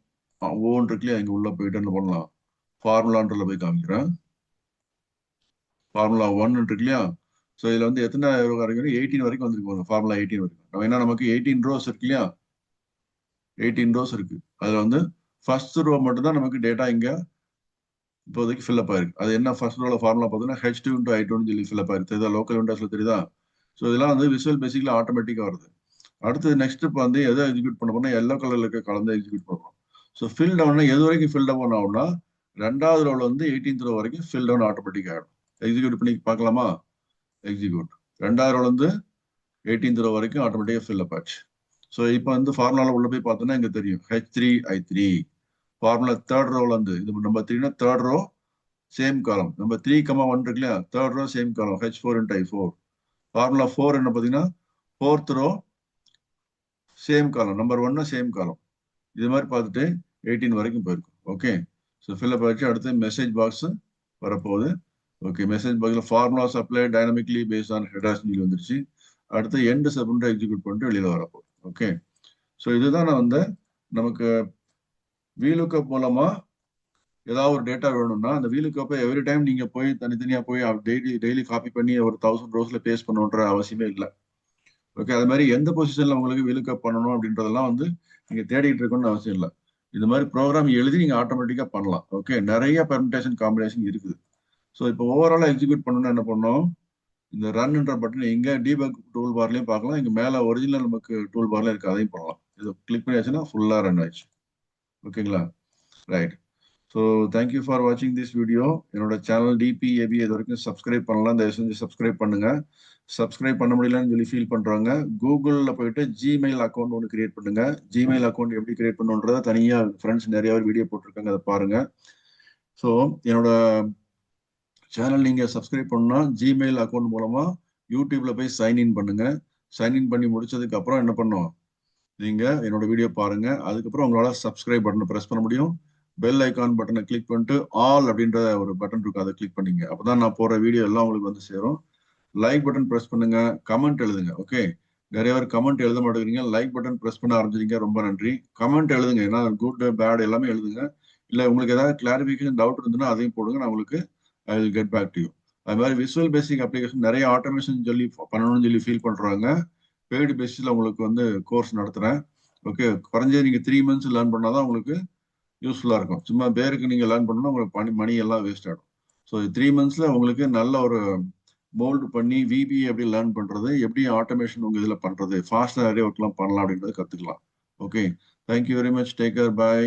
ஓன் இருக்குல்லையா, இங்க உள்ள போயிட்டு என்ன பண்ணலாம், ஃபார்முலான்றதுல போய் காமிக்கிறேன். ஃபார்முலா 1 இருக்கு இல்லையா. ஸோ இதுல வந்து எத்தனை வரைக்கும் 18 வரைக்கும் வந்துருக்கு. ஃபார்முலா 18 வரைக்கும் நம்ம ஏன்னா நமக்கு 18 ரோஸ் இருக்கு இல்லையா, 18 ரோஸ் இருக்கு. அதுல வந்து ஃபர்ஸ்ட் ரோ மட்டும் தான் நமக்கு டேட்டா இங்க இப்போதைக்கு ஃபில்அப் ஆயிருக்கு. அது என்ன ஃபர்ஸ்ட் ரோல ஃபார்முலா பார்த்தீங்கன்னா H2 into I2 சொல்லி ஃபில்அப் ஆயிருக்கு. தெரியுதா, லோக்கல் விண்டோஸ்ல தெரியுதா. ஸோ இதெல்லாம் வந்து விசுவல் பேசிக்ல ஆட்டோமேட்டிக்கா வருது. அடுத்தது நெக்ஸ்ட் இப்போ வந்து எதை எக்ஸிக்யூட் பண்ண போனா எல்லோ கலர்ல இருக்க கலந்து எக்ஸிக்யூட் பண்ணுறோம். ஸோ ஃபில் டவுன்னா எது வரைக்கும் ஃபில் டவுன் ஆகும்னா 2வது ரோல வந்து 18th ரோ வரைக்கும் ஃபில் டவுன் ஆட்டோமேட்டிக் ஆகிடும். எக்ஸிக்யூட் பண்ணி பார்க்கலாமா. எக்ஸிக்யூட் 2வது ரோல இருந்து 18th ரோ வரைக்கும் ஆட்டோமேட்டிக்கா ஃபில் அப் ஆச்சு. ஸோ இப்போ வந்து ஃபார்முலால உள்ள போய் பார்த்தோம்னா இங்க தெரியும் H3 I3. ஃபார்முலா 3rd ரோல இருந்து இது நம்பர் 3னா 3rd ரோ சேம் காலம், நம்பர் 3,1 இருக்கு இல்லையா, 3rd ரோ சேம் காலம் H4 into I4. ஃபார்முலா 4 என்ன பார்த்தீங்கன்னா 4th ரோ சேம் காலம், நம்பர் 1 சேம் காலம். இது மாதிரி பார்த்துட்டு 18 வரைக்கும் போயிருக்கும். ஓகே, ஸோ ஃபில்அப் ஆச்சு. அடுத்து மெசேஜ் பாக்ஸ் வரப்போகுது. ஓகே, மெசேஜ் பாக்ஸில் formulas apply dynamically based on headers சொல்லி வந்துருச்சு. அடுத்து எண்ட் சப்மிட் எக்ஸிக்யூட் பண்ணிட்டு வெளியில வரப்போகுது. ஓகே, ஸோ இதுதான் நான் வந்து நமக்கு வீலுக்கப் மூலமா ஏதாவது ஒரு டேட்டா வேணும்னா அந்த வீலுக்கப்பை எவ்ரி டைம் நீங்க போய் தனித்தனியா போய் டெய்லி காப்பி பண்ணி ஒரு 1000 ரோஸ்ல பேஸ்ட் பண்ணணுன்ற அவசியமே இல்லை. ஓகே, அது மாதிரி எந்த பொசிஷன்ல உங்களுக்கு வீலுக்கப் பண்ணணும் அப்படின்றதெல்லாம் வந்து நீங்க தேடிட்டு இருக்கணும்னு அவசியம் இல்லை. இது மாதிரி ப்ரோக்ராம் எழுதி நீங்க ஆட்டோமேட்டிக்கா பண்ணலாம். ஓகே, நிறைய பெர்முடேஷன் காம்பினேஷன் இருக்குது. ஸோ இப்போ ஓவராலா எக்ஸிக்யூட் பண்ணணும்னா என்ன பண்ணணும், இந்த ரன்ன்ற பட்டன் இங்க டீபக் டூல் பார்லயும் பார்க்கலாம். இங்க மேல ஒரிஜினல் நமக்கு டூல் பார்ல இருக்கு, அதையும் பண்ணலாம். இது கிளிக் பண்ணியாச்சுன்னா ஃபுல்லா ரன் ஆயிடுச்சு. ஓகேங்களா? ரைட். ஸோ தேங்க்யூ ஃபார் வாட்சிங் திஸ் வீடியோ. என்னோட சேனல் டிபிஏபி இது வரைக்கும் சப்ஸ்கிரைப் பண்ணலாம், தயவு செஞ்சு சப்ஸ்கிரைப் பண்ணுங்க. சப்ஸ்கிரைப் பண்ண முடியலன்னு சொல்லி ஃபீல் பண்றாங்க, கூகுளில் போயிட்டு ஜிமெயில் அக்கௌண்ட் ஒன்று கிரியேட் பண்ணுங்க. ஜிமெயில் அக்கௌண்ட் எப்படி கிரியேட் பண்ணுன்றத தனியா ஃப்ரெண்ட்ஸ் நிறைய வீடியோ போட்டிருக்காங்க, அதை பாருங்க. ஸோ என்னோட சேனல் நீங்க சப்ஸ்கிரைப் பண்ணா ஜிமெயில் அக்கௌண்ட் மூலமா யூடியூப்ல போய் சைன்இன் பண்ணுங்க. சைன்இன் பண்ணி முடிச்சதுக்கு அப்புறம் என்ன பண்ணும், நீங்க என்னோட வீடியோ பாருங்க. அதுக்கப்புறம் உங்களால சப்ஸ்கிரைப் பட்டனை பிரஸ் பண்ண முடியும். பெல் ஐகான் பட்டனை கிளிக் பண்ணிட்டு ஆல் அப்படின்ற ஒரு பட்டன் இருக்கும், அதை கிளிக் பண்ணீங்க. அப்பதான் நான் போற வீடியோ எல்லாம் உங்களுக்கு வந்து சேரும். லைக் பட்டன் பிரஸ் பண்ணுங்க, கமெண்ட் எழுதுங்க. ஓகே, நிறைய பேர் கமெண்ட் எழுத மாட்டேங்கிறீங்க. லைக் பட்டன் பிரஸ் பண்ண ஆரம்பிச்சிருக்கீங்க, ரொம்ப நன்றி. கமெண்ட் எழுதுங்க, ஏன்னா குட் பேட் எல்லாமே எழுதுங்க. இல்ல உங்களுக்கு ஏதாவது கிளாரிபிகேஷன் டவுட் இருந்ததுன்னா அதையும் போடுங்க, நான் உங்களுக்கு I will get back to you. அது மாதிரி விசுவல் பேசிக் அப்ளிகேஷன் நிறைய ஆட்டோமேஷன் சொல்லி பண்ணணும்னு சொல்லி ஃபீல் பண்றாங்க. பெய்டு பேசிஸ்ல உங்களுக்கு வந்து கோர்ஸ் நடத்துறேன். ஓகே, குறைஞ்சது நீங்க 3 months லேர்ன் பண்ணாதான் உங்களுக்கு யூஸ்ஃபுல்லா இருக்கும். சும்மா பேருக்கு நீங்க லேர்ன் பண்ணணும், உங்களுக்கு மணி எல்லாம் வேஸ்ட் ஆகும். ஸோ 3 monthsல உங்களுக்கு நல்ல ஒரு மோல்டு பண்ணி விபிஏ எப்படி லேர்ன் பண்றது, எப்படி ஆட்டோமேஷன் உங்க இதுல பண்றது, ஃபாஸ்டா நிறைய ஒர்க்லாம் பண்ணலாம் அப்படின்றத கத்துக்கலாம். Okay, thank you very much, take care, by.